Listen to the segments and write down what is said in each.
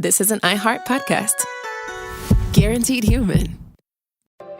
this is an iHeart podcast. Guaranteed human.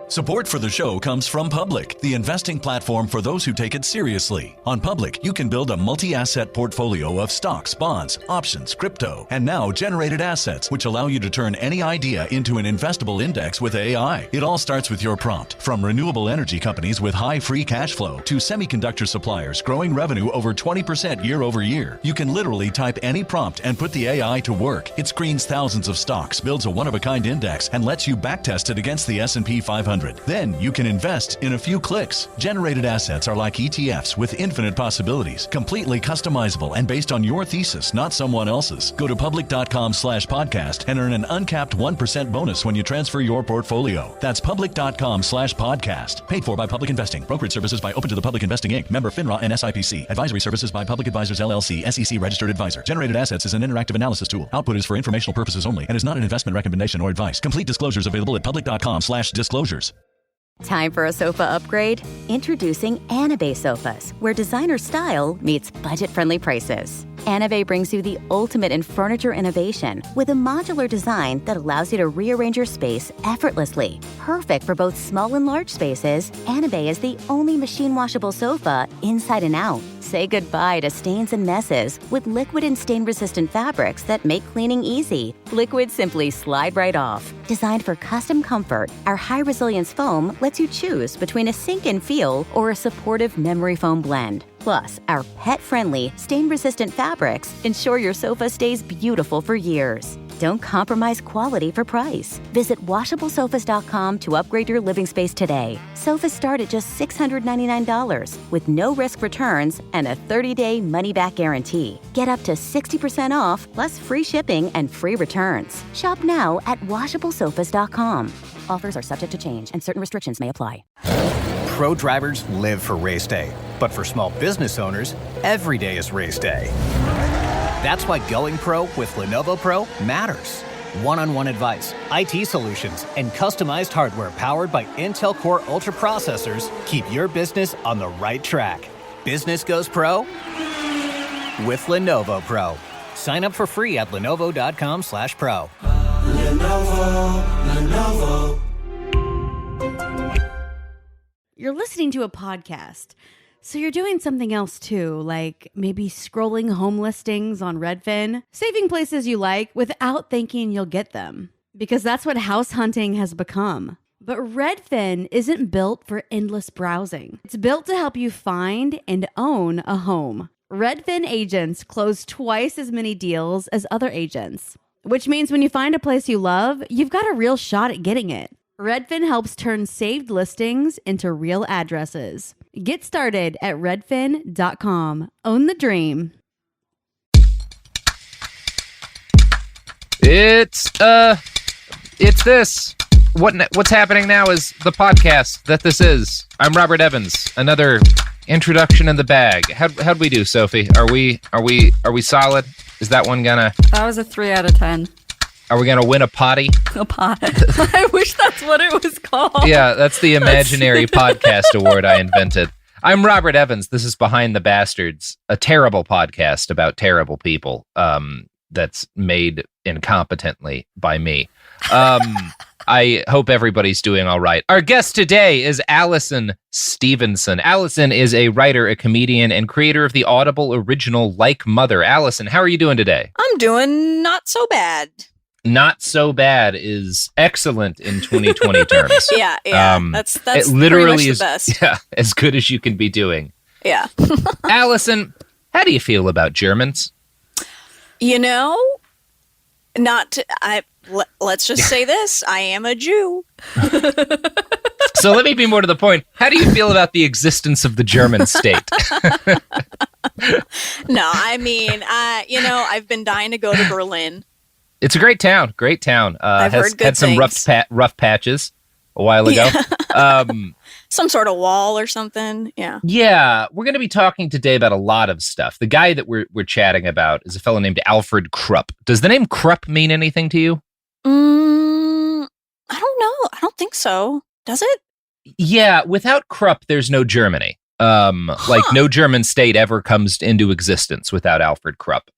Support for the show comes from Public, the investing platform for those who take it seriously. On Public, you can build a multi-asset portfolio of stocks, bonds, options, crypto, and now generated assets, which allow you to turn any idea into an investable index with AI. It all starts with your prompt. From renewable energy companies with high free cash flow to semiconductor suppliers growing revenue over 20% year over year, you can literally type any prompt and put the AI to work. It screens thousands of stocks, builds a one-of-a-kind index, and lets you backtest it against the S&P 500. Then you can invest in a few clicks. Generated assets are like ETFs with infinite possibilities, completely customizable and based on your thesis, not someone else's. Go to public.com/podcast and earn an uncapped 1% bonus when you transfer your portfolio. That's public.com/podcast. Paid for by Public Investing. Brokerage services by Open to the Public Investing Inc. Member FINRA and SIPC. Advisory services by Public Advisors LLC, SEC registered advisor. Generated assets is an interactive analysis tool. Output is for informational purposes only and is not an investment recommendation or advice. Complete disclosures available at public.com/disclosures. Time for a sofa upgrade? Introducing Anabe Sofas, where designer style meets budget-friendly prices. Anabe brings you the ultimate in furniture innovation with a modular design that allows you to rearrange your space effortlessly. Perfect for both small and large spaces, Anabe is the only machine-washable sofa inside and out. Say goodbye to stains and messes with liquid and stain-resistant fabrics that make cleaning easy. Liquids simply slide right off. Designed for custom comfort, our high-resilience foam lets you choose between a sink-in feel or a supportive memory foam blend. Plus, our pet-friendly, stain-resistant fabrics ensure your sofa stays beautiful for years. Don't compromise quality for price. Visit washablesofas.com to upgrade your living space today. Sofas start at just $699 with no risk returns and a 30-day money-back guarantee. Get up to 60% off plus free shipping and free returns. Shop now at washablesofas.com. Offers are subject to change and certain restrictions may apply. Pro drivers live for race day, but for small business owners, every day is race day. That's why going pro with Lenovo Pro matters. One-on-one advice, IT solutions, and customized hardware powered by Intel Core Ultra processors keep your business on the right track. Business goes pro with Lenovo Pro. Sign up for free at lenovo.com/pro. Lenovo. You're listening to a podcast, so you're doing something else too, like maybe scrolling home listings on Redfin, saving places you like without thinking you'll get them, because that's what house hunting has become. But Redfin isn't built for endless browsing. It's built to help you find and own a home. Redfin agents close twice as many deals as other agents, which means when you find a place you love, you've got a real shot at getting it. Redfin helps turn saved listings into real addresses. Get started at redfin.com. Own the dream. It's this. What's happening now is the podcast that this is. I'm Robert Evans. Another introduction in the bag. How'd we do, Sophie? Are we solid? Is that one gonna? That was a 3 out of 10. Are we gonna win a potty? A pot. I wish that's what it was called. Yeah, that's the imaginary podcast award I invented. I'm Robert Evans. This is Behind the Bastards, a terrible podcast about terrible people that's made incompetently by me. I hope everybody's doing all right. Our guest today is Alison Stevenson. Alison is a writer, a comedian, and creator of the Audible original Like Mother. Alison, how are you doing today? I'm doing not so bad. Not so bad is excellent in 2020 terms. Yeah. That's it literally pretty much is the best. Yeah, as good as you can be doing. Yeah. Alison, how do you feel about Germans? You know, let's just say this. I am a Jew. So let me be more to the point. How do you feel about the existence of the German state? No, I mean, I've been dying to go to Berlin. It's a great town. Great town. I've heard good had some things. rough patches a while ago. Yeah. Some sort of wall or something. Yeah. Yeah. We're going to be talking today about a lot of stuff. The guy that we're chatting about is a fellow named Alfred Krupp. Does the name Krupp mean anything to you? I don't know. I don't think so. Does it? Yeah. Without Krupp, there's no Germany. Like no German state ever comes into existence without Alfred Krupp.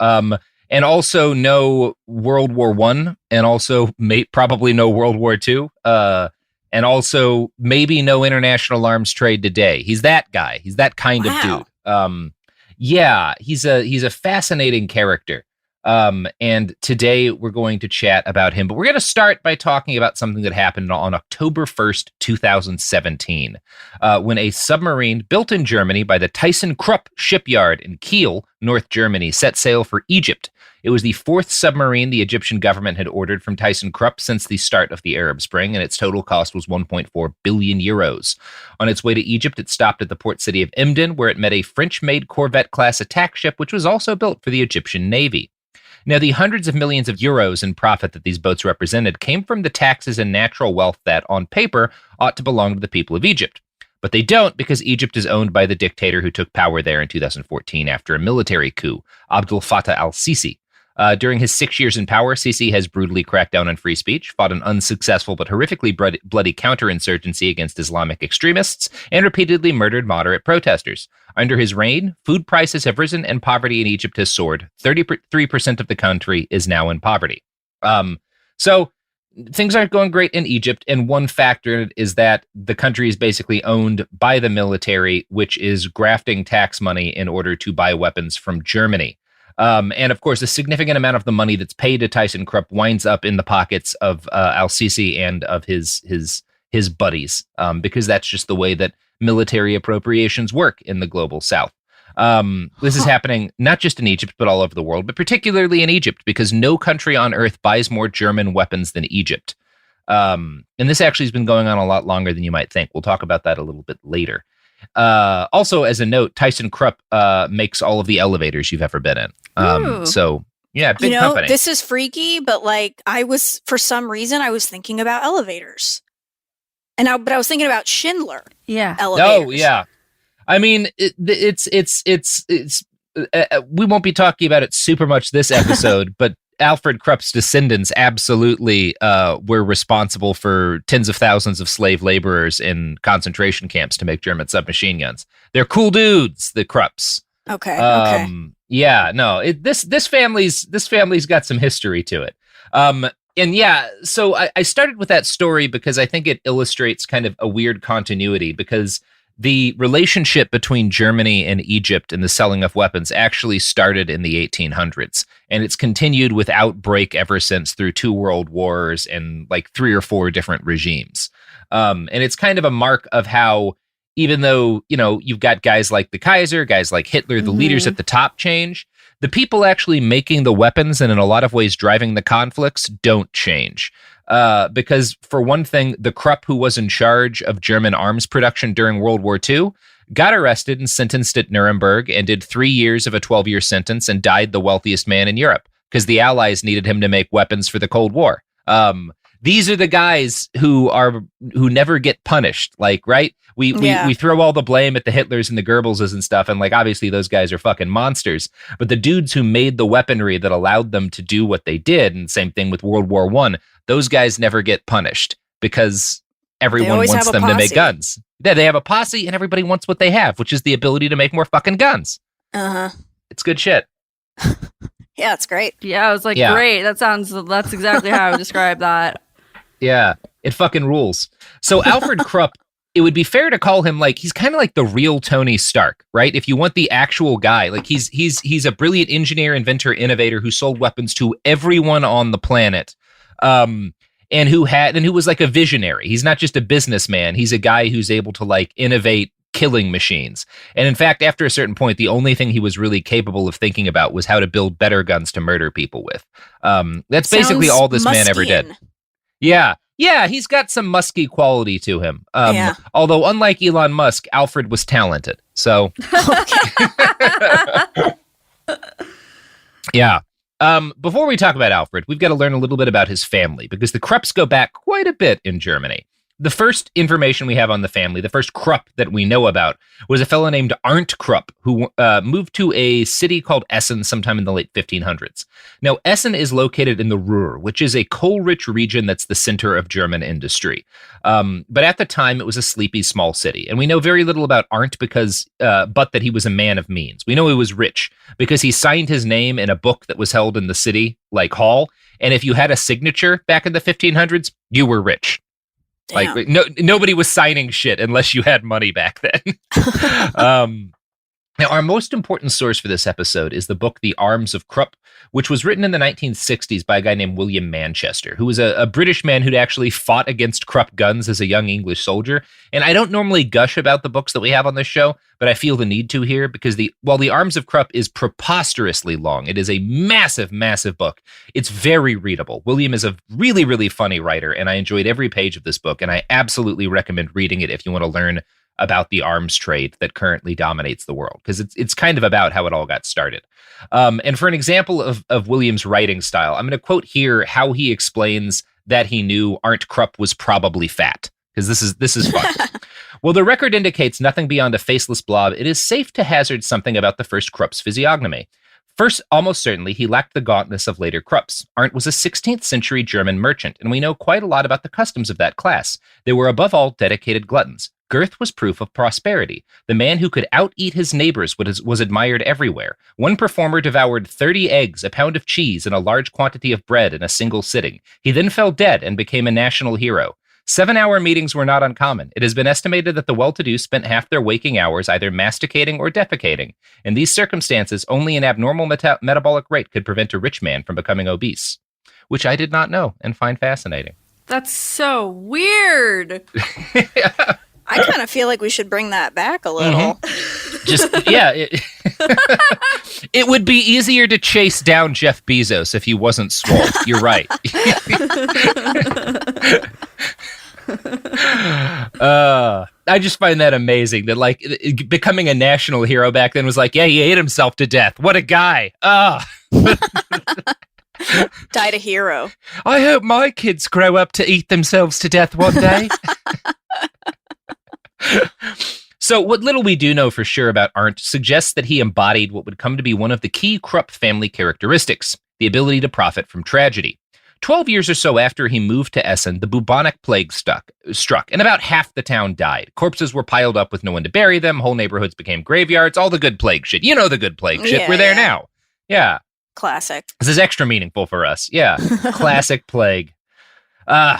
and also no World War I, and also probably no World War II, and also maybe no international arms trade today. He's that guy. He's that kind of dude. Yeah, he's a fascinating character. And today we're going to chat about him, but we're going to start by talking about something that happened on October 1st, 2017, when a submarine built in Germany by the Krupp shipyard in Kiel, North Germany, set sail for Egypt. It was the fourth submarine the Egyptian government had ordered from Krupp since the start of the Arab Spring, and its total cost was 1.4 billion euros. On its way to Egypt, it stopped at the port city of Emden, where it met a French-made Corvette-class attack ship, which was also built for the Egyptian Navy. Now, the hundreds of millions of euros in profit that these boats represented came from the taxes and natural wealth that, on paper, ought to belong to the people of Egypt. But they don't, because Egypt is owned by the dictator who took power there in 2014 after a military coup, Abdel Fattah al-Sisi. During his 6 years in power, Sisi has brutally cracked down on free speech, fought an unsuccessful but horrifically bloody counterinsurgency against Islamic extremists, and repeatedly murdered moderate protesters. Under his reign, food prices have risen and poverty in Egypt has soared. 33% of the country is now in poverty. So things aren't going great in Egypt, and one factor is that the country is basically owned by the military, which is grafting tax money in order to buy weapons from Germany. And of course, a significant amount of the money that's paid to Krupp winds up in the pockets of al-Sisi and of his buddies, because that's just the way that military appropriations work in the global south. This is happening not just in Egypt, but all over the world, but particularly in Egypt, because no country on earth buys more German weapons than Egypt. And this actually has been going on a lot longer than you might think. We'll talk about that a little bit later. Also, as a note, Krupp makes all of the elevators you've ever been in. So yeah, big company. This is freaky, but for some reason, I was thinking about elevators, but I was thinking about Schindler. Yeah. Elevators. Oh yeah. I mean, it's we won't be talking about it super much this episode, but Alfred Krupp's descendants absolutely were responsible for tens of thousands of slave laborers in concentration camps to make German submachine guns. They're cool dudes, the Krupps. Okay. Yeah, no, this family's got some history to it. And yeah, so I started with that story because I think it illustrates kind of a weird continuity, because the relationship between Germany and Egypt and the selling of weapons actually started in the 1800s, and it's continued without break ever since, through 2 world wars and 3 or 4 different regimes. And it's kind of a mark of how, even though, you've got guys like the Kaiser, guys like Hitler, the leaders at the top change, the people actually making the weapons and in a lot of ways driving the conflicts don't change. Because for one thing, the Krupp who was in charge of German arms production during World War II got arrested and sentenced at Nuremberg and did 3 years of a 12-year sentence and died the wealthiest man in Europe because the Allies needed him to make weapons for the Cold War. These are the guys who never get punished. Right? We throw all the blame at the Hitlers and the Goebbelses and stuff, and obviously those guys are fucking monsters. But the dudes who made the weaponry that allowed them to do what they did, and same thing with World War I, those guys never get punished because everyone wants them to make guns. Yeah, they have a posse, and everybody wants what they have, which is the ability to make more fucking guns. It's good shit. Yeah, it's great. Yeah, I was great. That's exactly how I would describe that. Yeah, it fucking rules. So Alfred Krupp, it would be fair to call him he's kind of like the real Tony Stark, right? If you want the actual guy, he's a brilliant engineer, inventor, innovator who sold weapons to everyone on the planet, and who was a visionary. He's not just a businessman; he's a guy who's able to innovate killing machines. And in fact, after a certain point, the only thing he was really capable of thinking about was how to build better guns to murder people with. That's basically all this man ever did. Yeah, he's got some musky quality to him. Although, unlike Elon Musk, Alfred was talented. So, yeah. Before we talk about Alfred, we've got to learn a little bit about his family, because the Krupps go back quite a bit in Germany. the first information we have on the family, the first Krupp that we know about, was a fellow named Arndt Krupp, who moved to a city called Essen sometime in the late 1500s. Now, Essen is located in the Ruhr, which is a coal-rich region that's the center of German industry. But at the time, it was a sleepy, small city. And we know very little about Arndt but that he was a man of means. We know he was rich because he signed his name in a book that was held in the city, like hall. And if you had a signature back in the 1500s, you were rich. Damn. Like nobody was signing shit unless you had money back then. Now, our most important source for this episode is the book The Arms of Krupp, which was written in the 1960s by a guy named William Manchester, who was a British man who'd actually fought against Krupp guns as a young English soldier. And I don't normally gush about the books that we have on this show, but I feel the need to here because while The Arms of Krupp is preposterously long, it is a massive, massive book. It's very readable. William is a really, really funny writer, and I enjoyed every page of this book, and I absolutely recommend reading it if you want to learn about the arms trade that currently dominates the world, because it's kind of about how it all got started. And for an example of William's writing style, I'm going to quote here how he explains that he knew Arndt Krupp was probably fat, because this is fun. Well, the record indicates nothing beyond a faceless blob. It is safe to hazard something about the first Krupp's physiognomy. First, almost certainly, he lacked the gauntness of later Krupps. Arndt was a 16th century German merchant, and we know quite a lot about the customs of that class. They were above all dedicated gluttons. Girth was proof of prosperity. The man who could out-eat his neighbors was admired everywhere. One performer devoured 30 eggs, a pound of cheese, and a large quantity of bread in a single sitting. He then fell dead and became a national hero. 7-hour meetings were not uncommon. It has been estimated that the well-to-do spent half their waking hours either masticating or defecating. In these circumstances, only an abnormal metabolic rate could prevent a rich man from becoming obese, which I did not know and find fascinating. That's so weird. I kind of feel like we should bring that back a little. Mm-hmm. Just, yeah. It would be easier to chase down Jeff Bezos if he wasn't swole. You're right. I just find that amazing that, like, becoming a national hero back then was like, yeah, he ate himself to death. What a guy. Died a hero. I hope my kids grow up to eat themselves to death one day. So what little we do know for sure about Arndt suggests that he embodied what would come to be one of the key Krupp family characteristics, the ability to profit from tragedy. 12 years or so after he moved to Essen, the bubonic plague struck, and about half the town died. Corpses were piled up with no one to bury them, whole neighborhoods became graveyards, all the good plague shit. You know the good plague shit. Yeah, We're there now. Yeah. Classic. This is extra meaningful for us. Yeah. Classic plague.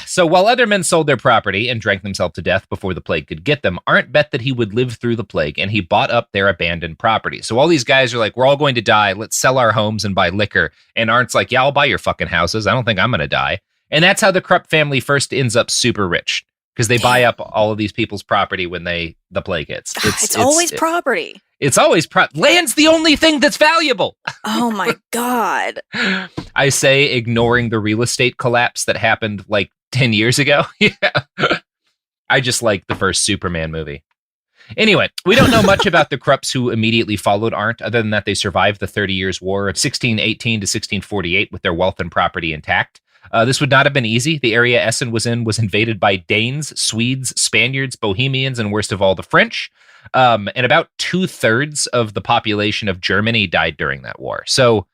So while other men sold their property and drank themselves to death before the plague could get them, Arndt bet that he would live through the plague, and he bought up their abandoned property. So all these guys are like, we're all going to die. Let's sell our homes and buy liquor. And Arndt's like, yeah, I'll buy your fucking houses. I don't think I'm going to die. And that's how the Krupp family first ends up super rich, because they buy up all of these people's property when the plague hits. It's always property. It's always land's the only thing that's valuable. Oh my God. I say ignoring the real estate collapse that happened like 10 years ago. Yeah. I just like the first Superman movie. Anyway, we don't know much about the Krupps who immediately followed Arndt, other than that they survived the 30 Years' War of 1618 to 1648 with their wealth and property intact. This would not have been easy. The area Essen was in was invaded by Danes, Swedes, Spaniards, Bohemians, and worst of all, the French. And about 2/3 of the population of Germany died during that war. So,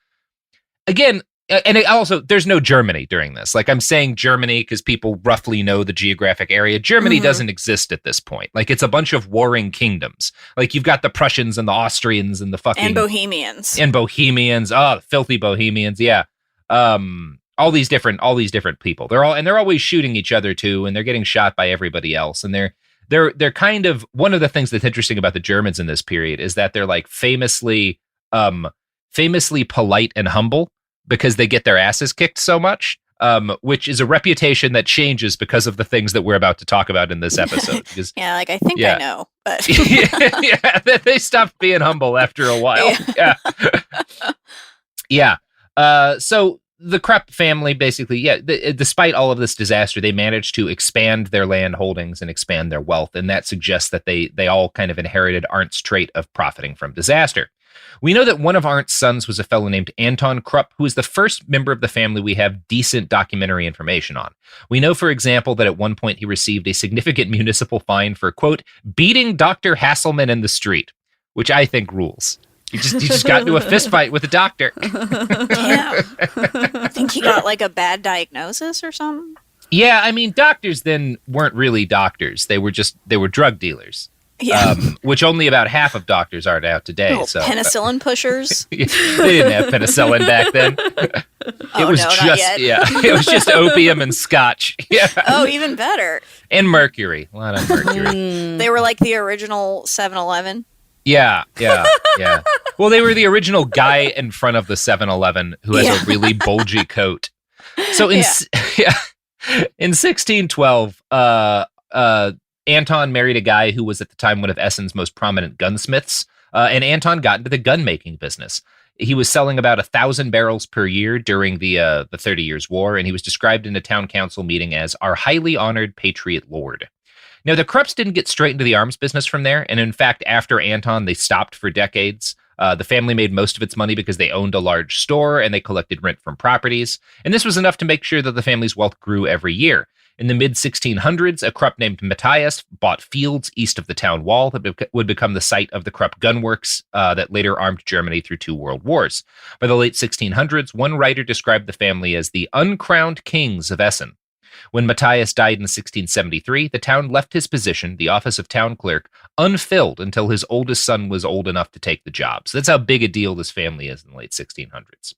again, and also, there's no Germany during this. Like, I'm saying Germany because people roughly know the geographic area. Germany doesn't exist at this point. Like, it's a bunch of warring kingdoms. Like, you've got the Prussians and the Austrians and the fucking... And Bohemians. Oh, filthy Bohemians, yeah. All these different people. They're always shooting each other too, and they're getting shot by everybody else. And they're kind of, one of the things that's interesting about the Germans in this period is that they're like famously polite and humble because they get their asses kicked so much, which is a reputation that changes because of the things that we're about to talk about in this episode. Because, yeah, like I think I know, but yeah, they stopped being humble after a while. Yeah. So the Krupp family basically, despite all of this disaster, they managed to expand their land holdings and expand their wealth. And that suggests that they all kind of inherited Arndt's trait of profiting from disaster. We know that one of Arndt's sons was a fellow named Anton Krupp, who is the first member of the family we have decent documentary information on. We know, for example, that at one point he received a significant municipal fine for, quote, beating Dr. Hasselman in the street, which I think rules. He just got into a fist fight with a doctor. Yeah. I think he got like a bad diagnosis or something. Yeah, I mean, doctors then weren't really doctors. They were drug dealers. Yeah. Which only about half of doctors are now today. Little So penicillin pushers. they didn't have penicillin back then. It was not yet. it was just opium and scotch. Yeah. Oh, even better. And mercury. A lot of mercury. They were like the original 7-Eleven. Yeah. Well, they were the original guy in front of the 7-Eleven who has a really bulgy coat. So in 1612, Anton married a guy who was at the time one of Essen's most prominent gunsmiths, and Anton got into the gun-making business. He was selling about 1,000 barrels per year during the 30 Years' War, and he was described in a town council meeting as our highly honored patriot lord. Now, the Krupps didn't get straight into the arms business from there, and in fact, after Anton, they stopped for decades. The family made most of its money because they owned a large store and they collected rent from properties, and this was enough to make sure that the family's wealth grew every year. In the mid-1600s, a Krupp named Matthias bought fields east of the town wall that would become the site of the Krupp gunworks that later armed Germany through 2 world wars. By the late 1600s, one writer described the family as the uncrowned kings of Essen. When Matthias died in 1673, the town left his position, the office of town clerk, unfilled until his oldest son was old enough to take the job. So that's how big a deal this family is in the late 1600s.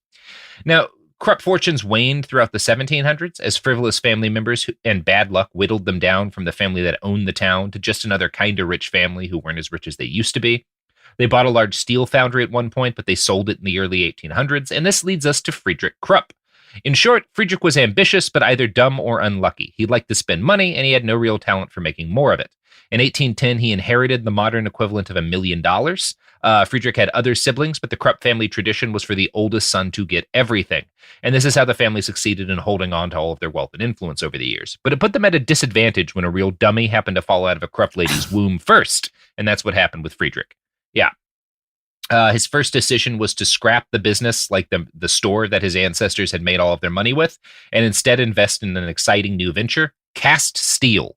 Now, Krupp fortunes waned throughout the 1700s as frivolous family members and bad luck whittled them down from the family that owned the town to just another kind of rich family who weren't as rich as they used to be. They bought a large steel foundry at one point, but they sold it in the early 1800s, and this leads us to Friedrich Krupp. In short, Friedrich was ambitious, but either dumb or unlucky. He liked to spend money, and he had no real talent for making more of it. In 1810, he inherited the modern equivalent of $1 million. Friedrich had other siblings, but the Krupp family tradition was for the oldest son to get everything. And this is how the family succeeded in holding on to all of their wealth and influence over the years. But it put them at a disadvantage when a real dummy happened to fall out of a Krupp lady's womb first. And that's what happened with Friedrich. Yeah. His first decision was to scrap the business, like the store that his ancestors had made all of their money with, and instead invest in an exciting new venture, cast steel.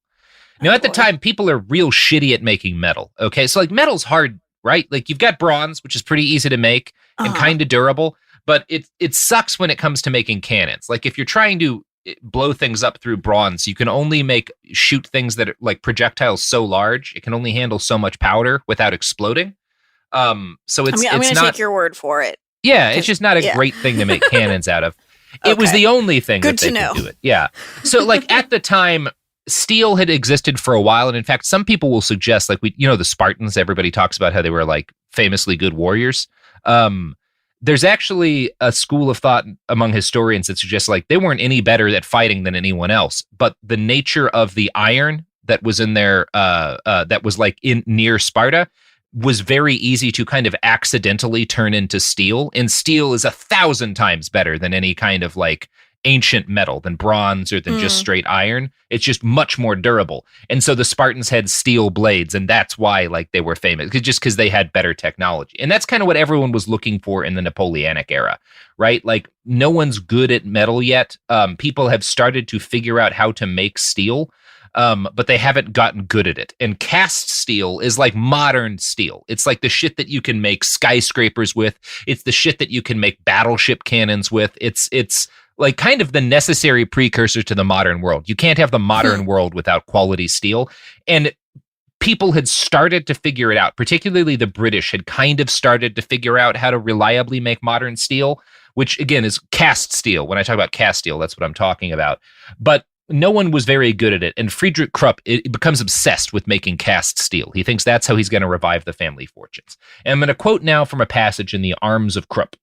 Now, at the time, people are real shitty at making metal, okay? So, like, metal's hard, right? Like, you've got bronze, which is pretty easy to make and kind of durable, but it sucks when it comes to making cannons. Like, if you're trying to blow things up through bronze, you can only shoot things that are, like, projectiles so large, it can only handle so much powder without exploding. So I'm going to take your word for it. Yeah, it's just not a great thing to make cannons out of. It was the only thing that they could do it. Yeah. So, like, at the time, steel had existed for a while, and in fact, some people will suggest, like, the Spartans, everybody talks about how they were, like, famously good warriors. There's actually a school of thought among historians that suggests, like, they weren't any better at fighting than anyone else, but the nature of the iron that was in there, that was, like, in near Sparta, was very easy to kind of accidentally turn into steel, and steel is 1,000 times better than any kind of, like, ancient metal, than bronze or than just straight iron. It's just much more durable. And so the Spartans had steel blades, and that's why, like, they were famous, just because they had better technology. And that's kind of what everyone was looking for in the Napoleonic era, right? Like, no one's good at metal yet. People have started to figure out how to make steel, but they haven't gotten good at it. And cast steel is like modern steel. It's like the shit that you can make skyscrapers with. It's the shit that you can make battleship cannons with. It's like kind of the necessary precursor to the modern world. You can't have the modern world without quality steel. And people had started to figure it out. Particularly the British had kind of started to figure out how to reliably make modern steel, which again is cast steel. When I talk about cast steel, that's what I'm talking about. But no one was very good at it, and Friedrich Krupp becomes obsessed with making cast steel. He thinks that's how he's going to revive the family fortunes. And I'm going to quote now from a passage in the Arms of Krupp.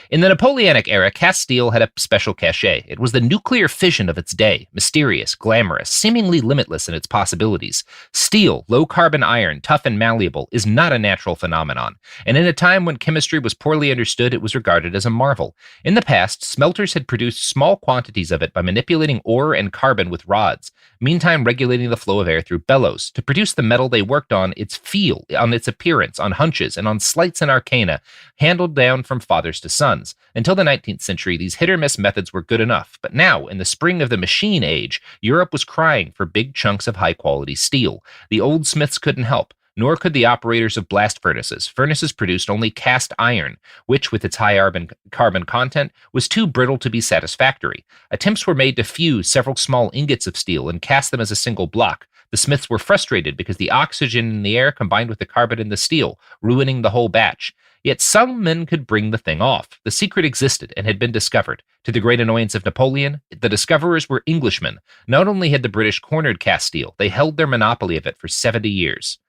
In the Napoleonic era, cast steel had a special cachet. It was the nuclear fission of its day, mysterious, glamorous, seemingly limitless in its possibilities. Steel, low-carbon iron, tough and malleable, is not a natural phenomenon. And in a time when chemistry was poorly understood, it was regarded as a marvel. In the past, smelters had produced small quantities of it by manipulating ore and carbon with rods, meantime regulating the flow of air through bellows. To produce the metal they worked on its feel, on its appearance, on hunches, and on sleights and arcana, handled down from fathers to sons. Until the 19th century, these hit-or-miss methods were good enough. But now, in the spring of the machine age, Europe was crying for big chunks of high-quality steel. The old smiths couldn't help, nor could the operators of blast furnaces. Furnaces produced only cast iron, which, with its high carbon content, was too brittle to be satisfactory. Attempts were made to fuse several small ingots of steel and cast them as a single block. The smiths were frustrated because the oxygen in the air combined with the carbon in the steel, ruining the whole batch. Yet some men could bring the thing off. The secret existed and had been discovered. To the great annoyance of Napoleon, the discoverers were Englishmen. Not only had the British cornered cast steel, they held their monopoly of it for 70 years.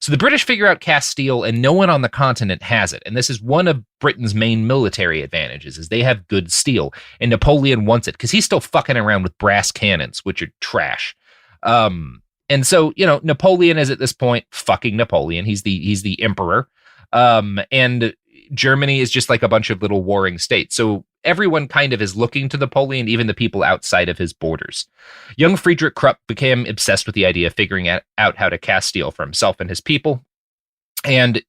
So the British figure out cast steel, and no one on the continent has it. And this is one of Britain's main military advantages, is they have good steel. And Napoleon wants it, because he's still fucking around with brass cannons, which are trash. And so, Napoleon is at this point fucking Napoleon. He's the emperor. And Germany is just like a bunch of little warring states. So everyone kind of is looking to Napoleon, even the people outside of his borders. Young Friedrich Krupp became obsessed with the idea of figuring out how to cast steel for himself and his people. And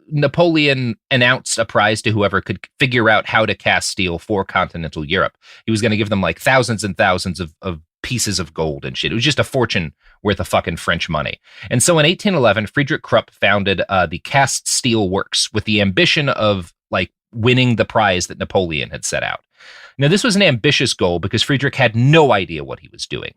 Napoleon announced a prize to whoever could figure out how to cast steel for continental Europe. He was going to give them like thousands and thousands of pieces of gold and shit. It was just a fortune worth of fucking French money. And so in 1811, Friedrich Krupp founded the Cast Steel Works with the ambition of like winning the prize that Napoleon had set out. Now, this was an ambitious goal because Friedrich had no idea what he was doing.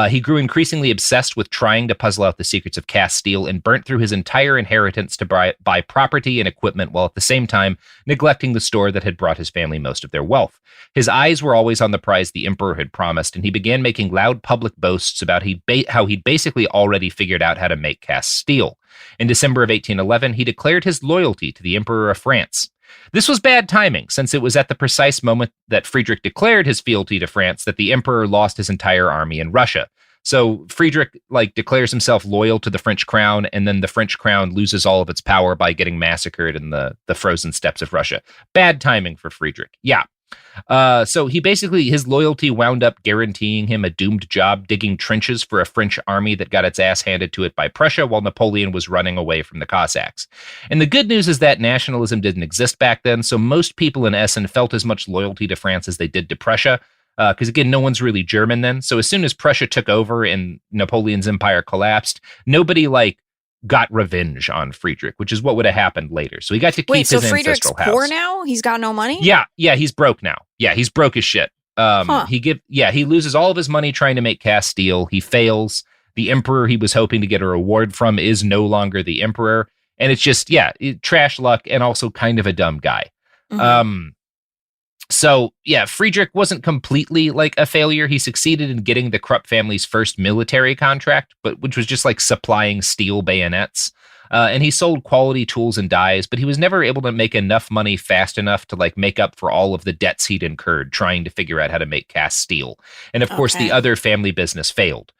He grew increasingly obsessed with trying to puzzle out the secrets of cast steel and burnt through his entire inheritance to buy property and equipment while at the same time neglecting the store that had brought his family most of their wealth. His eyes were always on the prize the emperor had promised, and he began making loud public boasts about how he'd basically already figured out how to make cast steel. In December of 1811, he declared his loyalty to the Emperor of France. This was bad timing, since it was at the precise moment that Friedrich declared his fealty to France that the emperor lost his entire army in Russia. So Friedrich declares himself loyal to the French crown, and then the French crown loses all of its power by getting massacred in the frozen steppes of Russia. Bad timing for Friedrich. Yeah. So his loyalty wound up guaranteeing him a doomed job digging trenches for a French army that got its ass handed to it by Prussia while Napoleon was running away from the Cossacks. And the good news is that nationalism didn't exist back then, so most people in Essen felt as much loyalty to France as they did to Prussia, because again, no one's really German then. So as soon as Prussia took over and Napoleon's empire collapsed, nobody got revenge on Friedrich, which is what would have happened later. So he got to keep his ancestral house. Wait, so Friedrich's poor now? He's got no money? Yeah, he's broke now. Yeah, he's broke as shit. He loses all of his money trying to make cast steel. He fails. The emperor he was hoping to get a reward from is no longer the emperor. And it's just, trash luck and also kind of a dumb guy. Mm-hmm. Friedrich wasn't completely a failure. He succeeded in getting the Krupp family's first military contract, which was just supplying steel bayonets. And he sold quality tools and dies, but he was never able to make enough money fast enough to make up for all of the debts he'd incurred trying to figure out how to make cast steel. And of course, the other family business failed.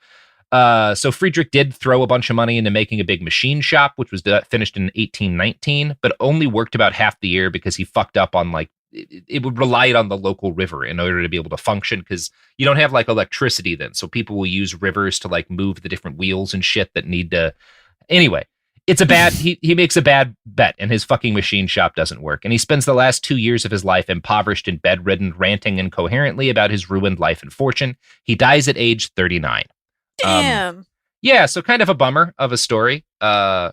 So Friedrich did throw a bunch of money into making a big machine shop, which was finished in 1819, but only worked about half the year because he fucked up on it would rely on the local river in order to be able to function, because you don't have electricity then. So people will use rivers to move the different wheels and shit that need to. Anyway, it's a bad, he makes a bad bet and his fucking machine shop doesn't work. And he spends the last 2 years of his life impoverished and bedridden, ranting incoherently about his ruined life and fortune. He dies at age 39. Damn. So kind of a bummer of a story. Yeah.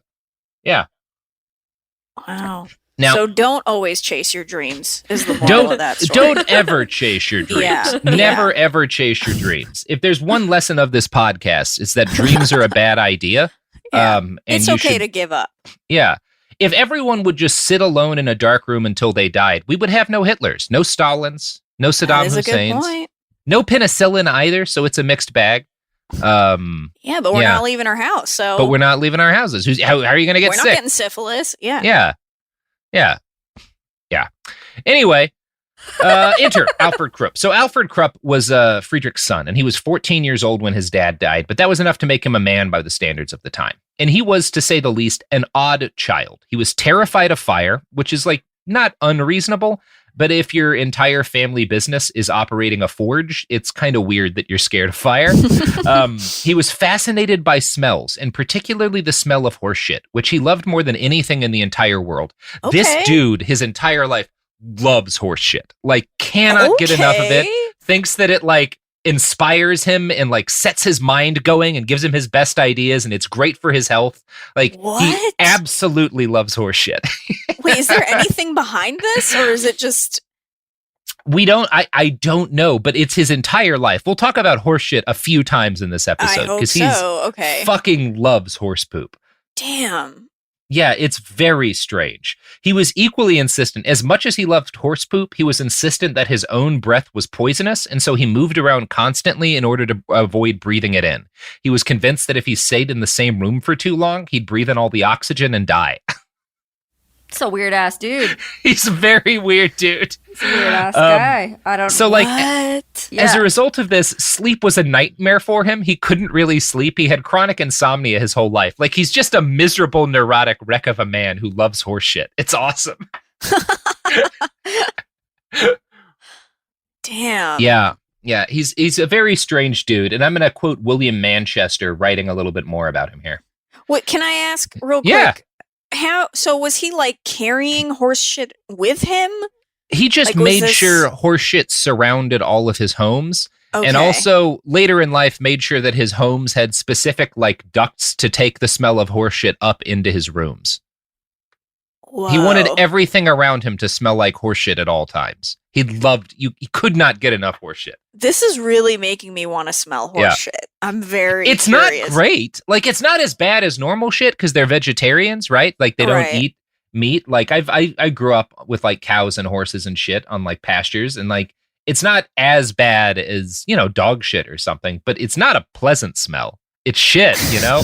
Wow. Now, so don't always chase your dreams is the moral of that story. Don't ever chase your dreams. Yeah. Never, ever chase your dreams. If there's one lesson of this podcast, it's that dreams are a bad idea. Yeah. And it's okay to give up. Yeah. If everyone would just sit alone in a dark room until they died, we would have no Hitlers, no Stalins, no Saddam Husseins, no penicillin either. So it's a mixed bag. But we're not leaving our house. But we're not leaving our houses. How are you going to get sick? We're not getting syphilis. Yeah. Yeah. Anyway, enter Alfred Krupp. So Alfred Krupp was Friedrich's son, and he was 14 years old when his dad died, but that was enough to make him a man by the standards of the time. And he was, to say the least, an odd child. He was terrified of fire, which is like not unreasonable, but if your entire family business is operating a forge, it's kind of weird that you're scared of fire. He was fascinated by smells, and particularly the smell of horse shit, which he loved more than anything in the entire world. Okay. This dude, his entire life, loves horse shit. Like, cannot get enough of it. Thinks that it, like, inspires him and, like, sets his mind going and gives him his best ideas, and it's great for his health. Like, he absolutely loves horse shit. Wait, is there anything behind this, or is it just... I don't know, but it's his entire life. We'll talk about horse shit a few times in this episode because he fucking loves horse poop. Damn. Yeah, it's very strange. He was equally insistent. As much as he loved horse poop, he was insistent that his own breath was poisonous, and so he moved around constantly in order to avoid breathing it in. He was convinced that if he stayed in the same room for too long, he'd breathe in all the oxygen and die. It's a weird ass dude. He's a very weird dude. He's a weird ass guy. I don't know. So, like, as a result of this, sleep was a nightmare for him. He couldn't really sleep. He had chronic insomnia his whole life. Like, he's just a miserable, neurotic wreck of a man who loves horse shit. It's awesome. Damn. Yeah. Yeah. He's a very strange dude. And I'm going to quote William Manchester writing a little bit more about him here. What can I ask real quick? Yeah. So was he like carrying horse shit with him? He just made sure horse shit surrounded all of his homes. Okay. And also later in life made sure that his homes had specific like ducts to take the smell of horse shit up into his rooms. Whoa. He wanted everything around him to smell like horse shit at all times. He could not get enough horse shit. This is really making me want to smell horse shit. I'm very It's curious. Not great. Like, it's not as bad as normal shit because they're vegetarians, right? Like, they don't eat meat. Like, I grew up with, like, cows and horses and shit on, like, pastures. And, like, it's not as bad as, you know, dog shit or something. But it's not a pleasant smell. It's shit, you know?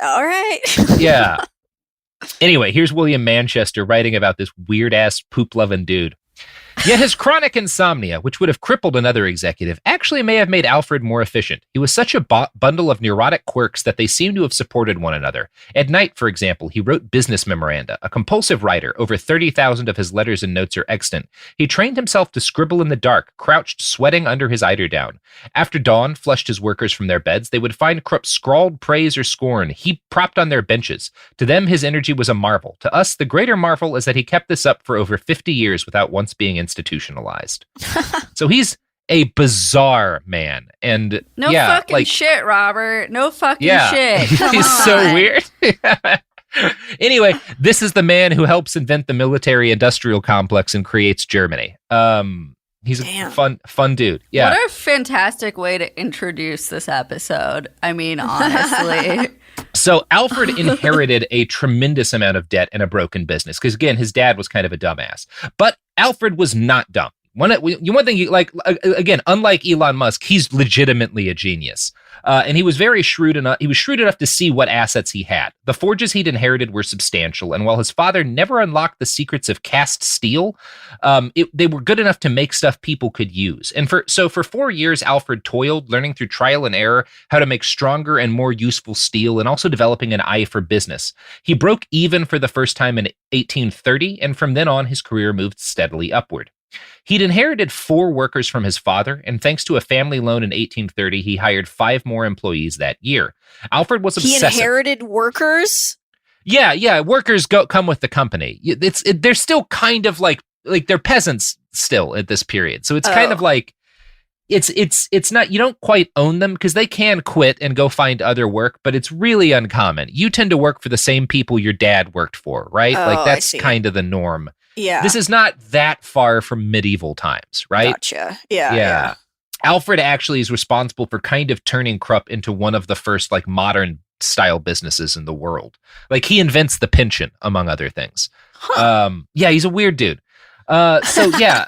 All right. Yeah. Anyway, here's William Manchester writing about this weird-ass poop-loving dude. Yet his chronic insomnia, which would have crippled another executive, actually may have made Alfred more efficient. He was such a bundle of neurotic quirks that they seem to have supported one another. At night, for example, he wrote business memoranda. A compulsive writer, over 30,000 of his letters and notes are extant. He trained himself to scribble in the dark, crouched sweating under his eiderdown. After dawn flushed his workers from their beds, they would find Krupp scrawled praise or scorn, heaped propped on their benches. To them, his energy was a marvel. To us, the greater marvel is that he kept this up for over 50 years without once being institutionalized. So he's a bizarre man. And no fucking shit, Robert. No fucking shit. He's so weird. Anyway, this is the man who helps invent the military-industrial complex and creates Germany. He's a fun dude. Yeah. What a fantastic way to introduce this episode. I mean, honestly. So Alfred inherited a tremendous amount of debt and a broken business because, again, his dad was kind of a dumbass. But Alfred was not dumb. One thing, again, unlike Elon Musk, he's legitimately a genius. And he was very shrewd enough. He was shrewd enough to see what assets he had. The forges he'd inherited were substantial, and while his father never unlocked the secrets of cast steel, they were good enough to make stuff people could use. And for 4 years, Alfred toiled, learning through trial and error how to make stronger and more useful steel, and also developing an eye for business. He broke even for the first time in 1830, and from then on, his career moved steadily upward. He'd inherited 4 workers from his father, and thanks to a family loan in 1830, he hired 5 more employees that year. Alfred was obsessive. He inherited workers? Yeah, workers come with the company. They're still kind of like they're peasants still at this period. So it's kind of like it's not, you don't quite own them because they can quit and go find other work, but it's really uncommon. You tend to work for the same people your dad worked for, right? Oh, like that's kind of the norm. Yeah. This is not that far from medieval times, right? Gotcha. Yeah. Alfred actually is responsible for kind of turning Krupp into one of the first like modern style businesses in the world. Like he invents the pension, among other things. Huh. Yeah, he's a weird dude. So yeah,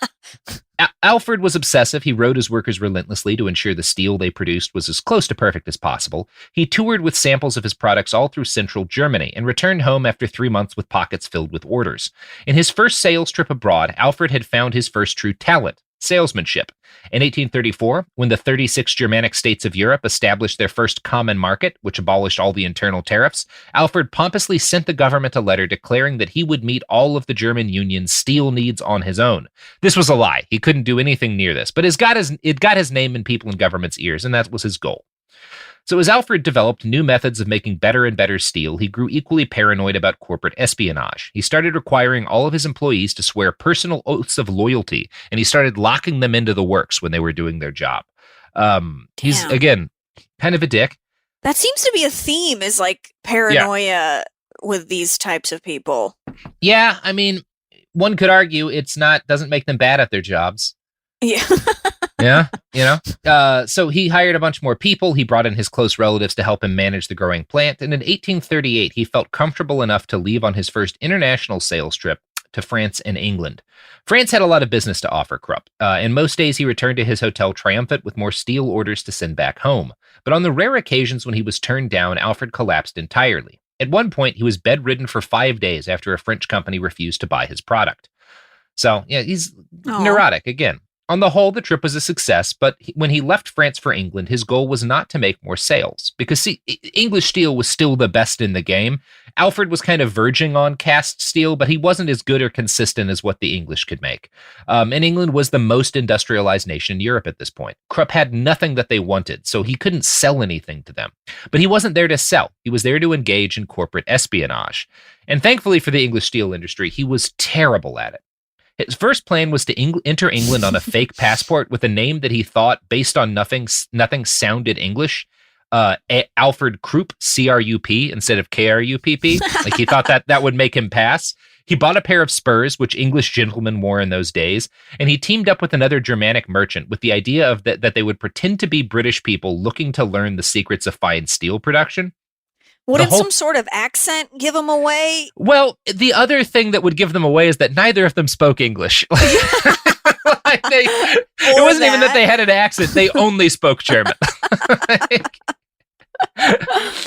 Alfred was obsessive. He rode his workers relentlessly to ensure the steel they produced was as close to perfect as possible. He toured with samples of his products all through central Germany and returned home after 3 months with pockets filled with orders. In his first sales trip abroad, Alfred had found his first true talent: salesmanship. In 1834, when the 36 Germanic states of Europe established their first common market, which abolished all the internal tariffs, Alfred pompously sent the government a letter declaring that he would meet all of the German Union's steel needs on his own. This was a lie. He couldn't do anything near this, but it got his name in people in government's ears, and that was his goal. So as Alfred developed new methods of making better and better steel, he grew equally paranoid about corporate espionage. He started requiring all of his employees to swear personal oaths of loyalty, and he started locking them into the works when they were doing their job. He's, again, kind of a dick. That seems to be a theme, is like paranoia with these types of people. Yeah, I mean, one could argue doesn't make them bad at their jobs. Yeah. Yeah, so he hired a bunch more people. He brought in his close relatives to help him manage the growing plant. And in 1838, he felt comfortable enough to leave on his first international sales trip to France and England. France had a lot of business to offer Krupp, and most days he returned to his hotel triumphant with more steel orders to send back home. But on the rare occasions when he was turned down, Alfred collapsed entirely. At one point, he was bedridden for 5 days after a French company refused to buy his product. So, yeah, he's neurotic again. On the whole, the trip was a success, but when he left France for England, his goal was not to make more sales. Because, see, English steel was still the best in the game. Alfred was kind of verging on cast steel, but he wasn't as good or consistent as what the English could make. And England was the most industrialized nation in Europe at this point. Krupp had nothing that they wanted, so he couldn't sell anything to them. But he wasn't there to sell. He was there to engage in corporate espionage. And thankfully for the English steel industry, he was terrible at it. His first plan was to enter England on a fake passport with a name that he thought, based on nothing sounded English. Alfred Krupp, C-R-U-P, instead of K-R-U-P-P. Like, he thought that would make him pass. He bought a pair of spurs, which English gentlemen wore in those days, and he teamed up with another Germanic merchant with the idea of that they would pretend to be British people looking to learn the secrets of fine steel production. Wouldn't some sort of accent give them away? Well, the other thing that would give them away is that neither of them spoke English. It wasn't even that they had an accent. They only spoke German.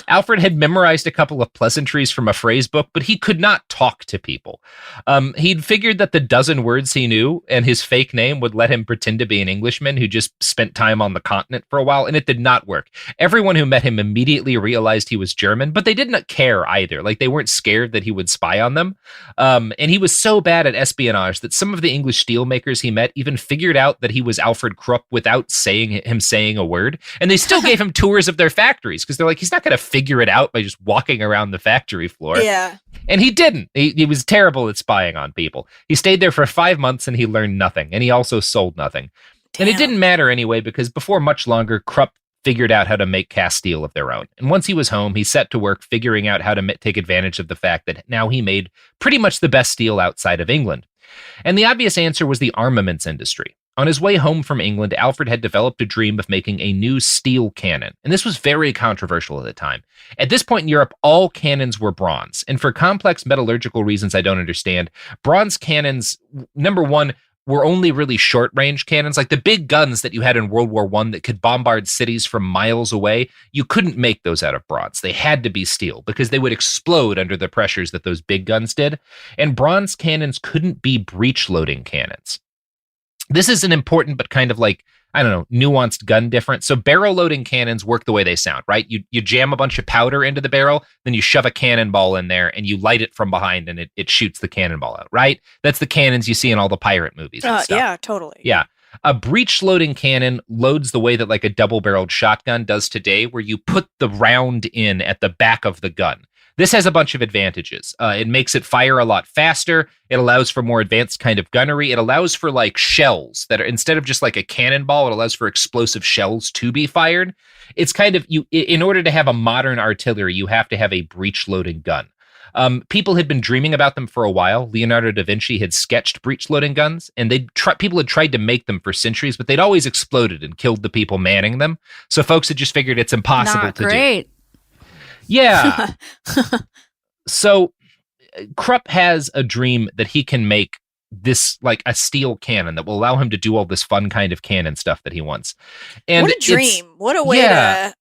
Alfred had memorized a couple of pleasantries from a phrase book, but he could not talk to people. He'd figured that the dozen words he knew and his fake name would let him pretend to be an Englishman who just spent time on the continent for a while, and it did not work. Everyone who met him immediately realized he was German, but they did not care either. Like, they weren't scared that he would spy on them. And he was so bad at espionage that some of the English steelmakers he met even figured out that he was Alfred Krupp without saying a word, and they still gave him tours of their factories, because they're like, he's not going to figure it out by just walking around the factory floor. Yeah. And he didn't. He was terrible at spying on people. He stayed there for 5 months and he learned nothing. And he also sold nothing. Damn. And it didn't matter anyway, because before much longer, Krupp figured out how to make cast steel of their own. And once he was home, he set to work figuring out how to take advantage of the fact that now he made pretty much the best steel outside of England. And the obvious answer was the armaments industry. On his way home from England, Alfred had developed a dream of making a new steel cannon, and this was very controversial at the time. At this point in Europe, all cannons were bronze, and for complex metallurgical reasons I don't understand, bronze cannons, number one, were only really short-range cannons. Like the big guns that you had in World War I that could bombard cities from miles away, you couldn't make those out of bronze. They had to be steel because they would explode under the pressures that those big guns did, and bronze cannons couldn't be breech-loading cannons. This is an important but kind of like, I don't know, nuanced gun difference. So barrel loading cannons work the way they sound, right? You jam a bunch of powder into the barrel, then you shove a cannonball in there and you light it from behind and it shoots the cannonball out, right? That's the cannons you see in all the pirate movies and stuff. Yeah, totally. Yeah. A breech loading cannon loads the way that like a double-barreled shotgun does today, where you put the round in at the back of the gun. This has a bunch of advantages. It makes it fire a lot faster. It allows for more advanced kind of gunnery. It allows for like shells that are, instead of just like a cannonball, it allows for explosive shells to be fired. It's kind of, in order to have a modern artillery, you have to have a breech loading gun. People had been dreaming about them for a while. Leonardo da Vinci had sketched breech-loading guns, and people had tried to make them for centuries, but they'd always exploded and killed the people manning them. So folks had just figured it's impossible to do. Yeah. So Krupp has a dream that he can make this like a steel cannon that will allow him to do all this fun kind of cannon stuff that he wants. And what a dream. What a way to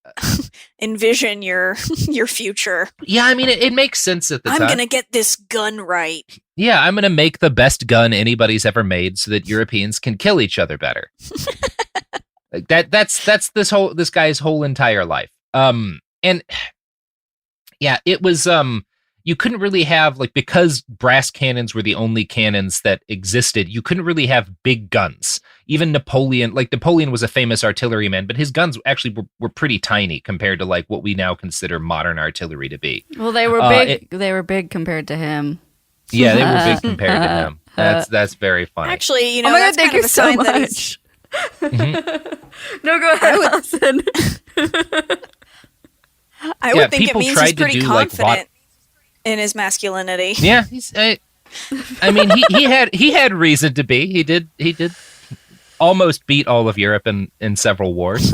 envision your future. Yeah, I mean, it makes sense at the time. I'm going to get this gun right. Yeah, I'm going to make the best gun anybody's ever made so that Europeans can kill each other better. Like that's this guy's whole entire life. And yeah, it was you couldn't really have, like, because brass cannons were the only cannons that existed, you couldn't really have big guns. Even Napoleon was a famous artilleryman, but his guns actually were pretty tiny compared to like what we now consider modern artillery to be. Well, they were big. They were big compared to him. Yeah, they were big compared to him. That's very funny. Actually, you know, oh my that's God, thank kind you of a so sign much. that he's... No, go ahead, Alison. I would think it people means tried he's to pretty do confident in his masculinity. Yeah, I mean, he had reason to be. He did almost beat all of Europe in several wars.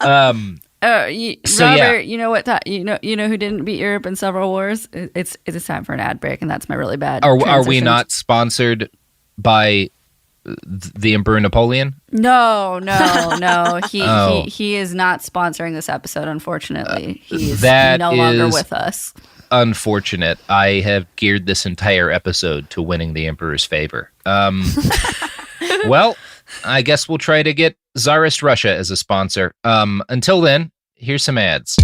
Robert, yeah. you know what? You know who didn't beat Europe in several wars? It's time for an ad break, and that's my really bad. Are we transitions. not sponsored by the Emperor Napoleon? No. He is not sponsoring this episode. Unfortunately, he's no longer with us. Unfortunate. I have geared this entire episode to winning the Emperor's favor. Well, I guess we'll try to get Tsarist Russia as a sponsor. Until then, here's some ads.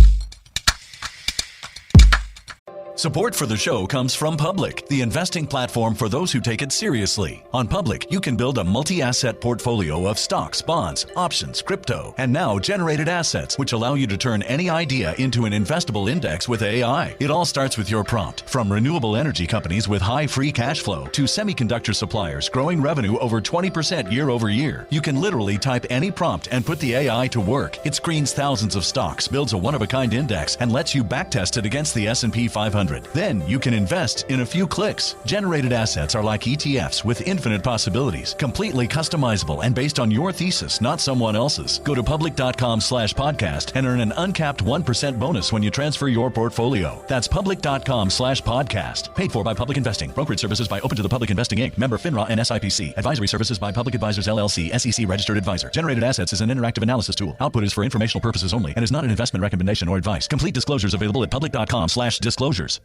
Support for the show comes from Public, the investing platform for those who take it seriously. On Public, you can build a multi-asset portfolio of stocks, bonds, options, crypto, and now generated assets, which allow you to turn any idea into an investable index with AI. It all starts with your prompt. From renewable energy companies with high free cash flow to semiconductor suppliers growing revenue over 20% year over year, you can literally type any prompt and put the AI to work. It screens thousands of stocks, builds a one-of-a-kind index, and lets you backtest it against the S&P 500. Then you can invest in a few clicks. Generated assets are like ETFs with infinite possibilities, completely customizable and based on your thesis, not someone else's. Go to public.com/podcast and earn an uncapped 1% bonus when you transfer your portfolio. That's public.com/podcast. Paid for by Public Investing. Brokerage services by Open to the Public Investing Inc. Member FINRA and SIPC. Advisory services by Public Advisors LLC, SEC registered advisor. Generated assets is an interactive analysis tool. Output is for informational purposes only and is not an investment recommendation or advice. Complete disclosures available at public.com/disclosures.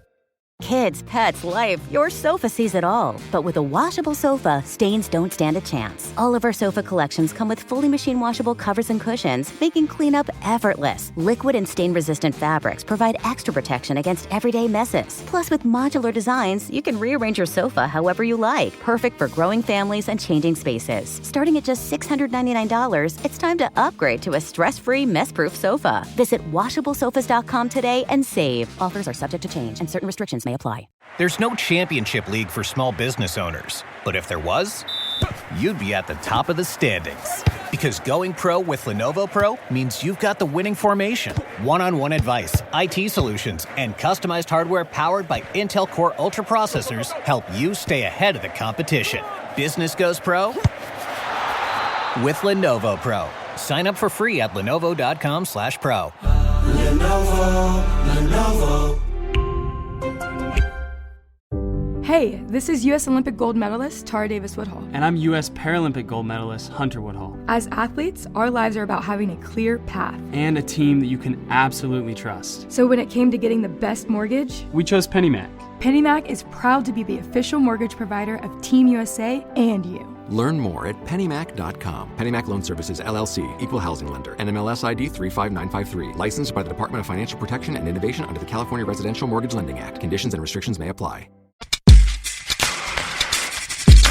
Kids, pets, life, your sofa sees it all. But with a washable sofa, stains don't stand a chance. All of our sofa collections come with fully machine washable covers and cushions, making cleanup effortless. Liquid and stain-resistant fabrics provide extra protection against everyday messes. Plus, with modular designs, you can rearrange your sofa however you like. Perfect for growing families and changing spaces. Starting at just $699, it's time to upgrade to a stress-free, mess-proof sofa. Visit washablesofas.com today and save. Offers are subject to change and certain restrictions may apply. There's no championship league for small business owners, but if there was, you'd be at the top of the standings. Because going pro with Lenovo Pro means you've got the winning formation. One-on-one advice, IT solutions, and customized hardware powered by Intel Core Ultra processors help you stay ahead of the competition. Business goes pro with Lenovo Pro. Sign up for free at lenovo.com/pro. Lenovo. Hey, this is U.S. Olympic gold medalist Tara Davis Woodhull. And I'm U.S. Paralympic gold medalist Hunter Woodhull. As athletes, our lives are about having a clear path. And a team that you can absolutely trust. So when it came to getting the best mortgage, we chose PennyMac. PennyMac is proud to be the official mortgage provider of Team USA and you. Learn more at pennymac.com. PennyMac Loan Services, LLC, Equal Housing Lender, NMLS ID 35953. Licensed by the Department of Financial Protection and Innovation under the California Residential Mortgage Lending Act. Conditions and restrictions may apply.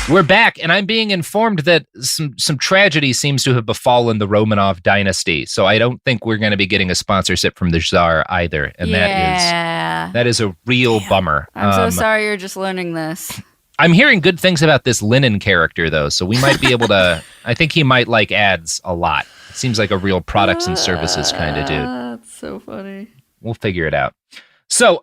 We're back, and I'm being informed that some tragedy seems to have befallen the Romanov dynasty. So I don't think we're going to be getting a sponsorship from the Tsar either, and that is a real bummer. I'm so sorry you're just learning this. I'm hearing good things about this Lenin character, though, so we might be able to. I think he might like ads a lot. Seems like a real products and services kind of dude. That's so funny. We'll figure it out. So,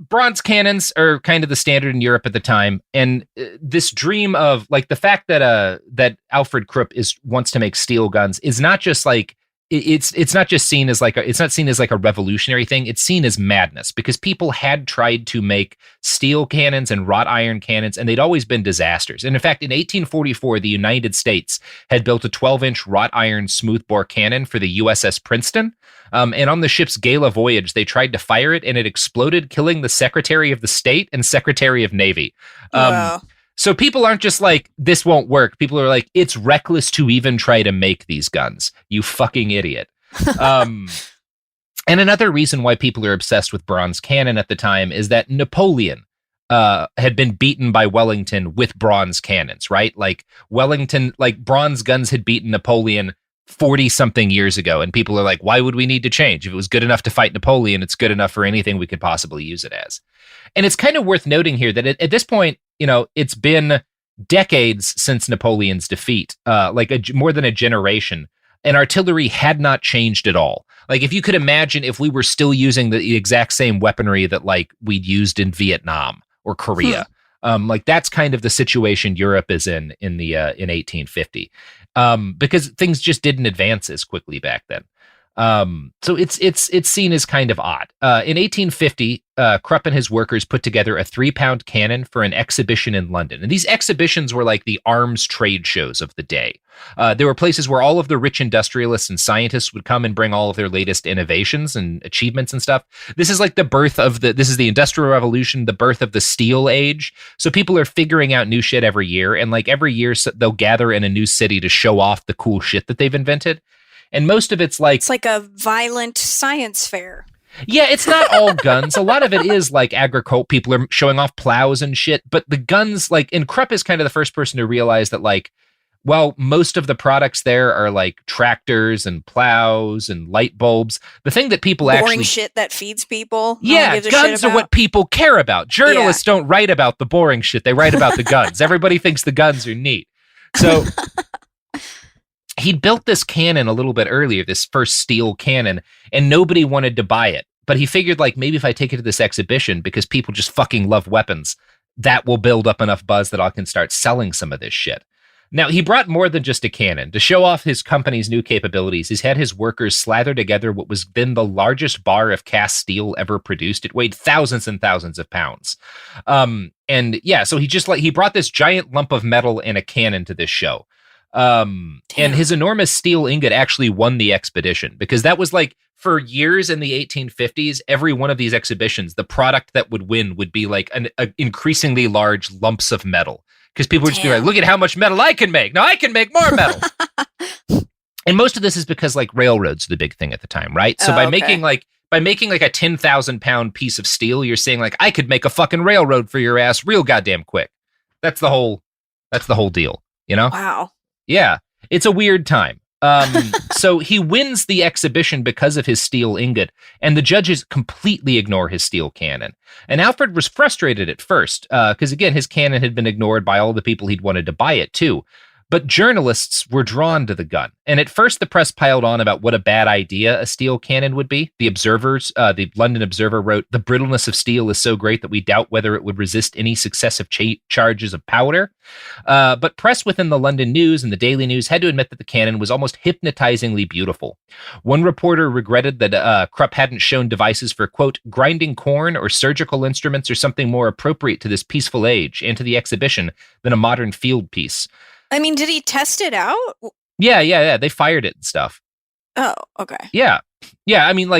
bronze cannons are kind of the standard in Europe at the time, and this dream of like the fact that that Alfred Krupp wants to make steel guns is not just like it's not just seen as it's not seen as like a revolutionary thing. It's seen as madness because people had tried to make steel cannons and wrought iron cannons, and they'd always been disasters. And in fact, in 1844, the United States had built a 12-inch wrought iron smoothbore cannon for the USS Princeton. And on the ship's gala voyage, they tried to fire it, and it exploded, killing the Secretary of the State and Secretary of Navy. Wow. So people aren't just like, this won't work. People are like, it's reckless to even try to make these guns. You fucking idiot. And another reason why people are obsessed with bronze cannon at the time is that Napoleon had been beaten by Wellington with bronze cannons, right? Like Wellington, like bronze guns had beaten Napoleon 40-something years ago. And people are like, why would we need to change? If it was good enough to fight Napoleon, it's good enough for anything we could possibly use it as. And it's kind of worth noting here that at this point, it's been decades since Napoleon's defeat, more than a generation, and artillery had not changed at all. Like, if you could imagine if we were still using the exact same weaponry that like we'd used in Vietnam or Korea, that's kind of the situation Europe is in 1850, because things just didn't advance as quickly back then. So it's seen as kind of odd. In 1850, Krupp and his workers put together a 3-pound cannon for an exhibition in London. And these exhibitions were like the arms trade shows of the day. There were places where all of the rich industrialists and scientists would come and bring all of their latest innovations and achievements and stuff. This is like this is the Industrial Revolution, the birth of the Steel Age. So people are figuring out new shit every year. And like every year, they'll gather in a new city to show off the cool shit that they've invented. And most of it's like a violent science fair. Yeah, it's not all guns. A lot of it is like agriculture. People are showing off plows and shit. But the guns, and Krupp is kind of the first person to realize that, most of the products there are like tractors and plows and light bulbs. The thing that people boring shit that feeds people. Yeah, guns are what people care about. Journalists don't write about the boring shit. They write about the guns. Everybody thinks the guns are neat. So he'd built this cannon a little bit earlier, this first steel cannon, and nobody wanted to buy it. But he figured, maybe if I take it to this exhibition, because people just fucking love weapons, that will build up enough buzz that I can start selling some of this shit. Now, he brought more than just a cannon. To show off his company's new capabilities, he's had his workers slather together what was then the largest bar of cast steel ever produced. It weighed thousands and thousands of pounds. So he brought this giant lump of metal and a cannon to this show. And his enormous steel ingot actually won the expedition, because that was for years in the 1850s, every one of these exhibitions, the product that would win would be an increasingly large lumps of metal, because people would just be like, look at how much metal I can make. Now I can make more metal. And most of this is because railroads are the big thing at the time, right? So making a 10,000 pound piece of steel, you're saying I could make a fucking railroad for your ass real goddamn quick. That's the whole deal, Wow. Yeah, it's a weird time. So he wins the exhibition because of his steel ingot, and the judges completely ignore his steel cannon. And Alfred was frustrated at first, because again, his cannon had been ignored by all the people he'd wanted to buy it too. But journalists were drawn to the gun. And at first, the press piled on about what a bad idea a steel cannon would be. The London Observer wrote, "The brittleness of steel is so great that we doubt whether it would resist any successive charges of powder." But press within the London News and the Daily News had to admit that the cannon was almost hypnotizingly beautiful. One reporter regretted that Krupp hadn't shown devices for, quote, grinding corn or surgical instruments or something more appropriate to this peaceful age and to the exhibition than a modern field piece. I mean, did he test it out? Yeah. They fired it and stuff. Oh, okay. Yeah. I mean,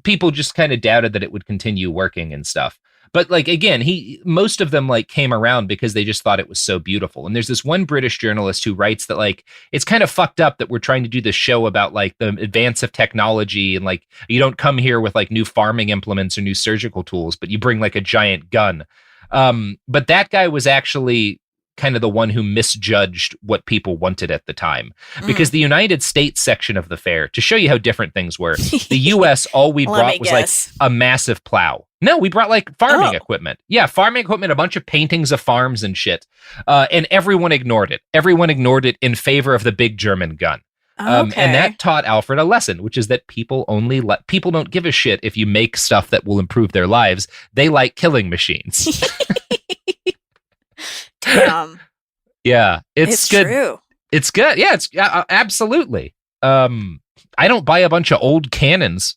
people just kind of doubted that it would continue working and stuff. But again, most of them came around because they just thought it was so beautiful. And there's this one British journalist who writes that it's kind of fucked up that we're trying to do this show about the advance of technology, and you don't come here with new farming implements or new surgical tools, but you bring a giant gun. But that guy was actually kind of the one who misjudged what people wanted at the time, because the United States section of the fair, to show you how different things were, the US, all we brought was a massive plow. No, we brought farming equipment. Yeah, farming equipment, a bunch of paintings of farms and shit. And everyone ignored it. Everyone ignored it in favor of the big German gun. And that taught Alfred a lesson, which is that people don't give a shit if you make stuff that will improve their lives. They like killing machines. Damn. Yeah, it's good. True. It's good. Yeah, it's absolutely. I don't buy a bunch of old cannons,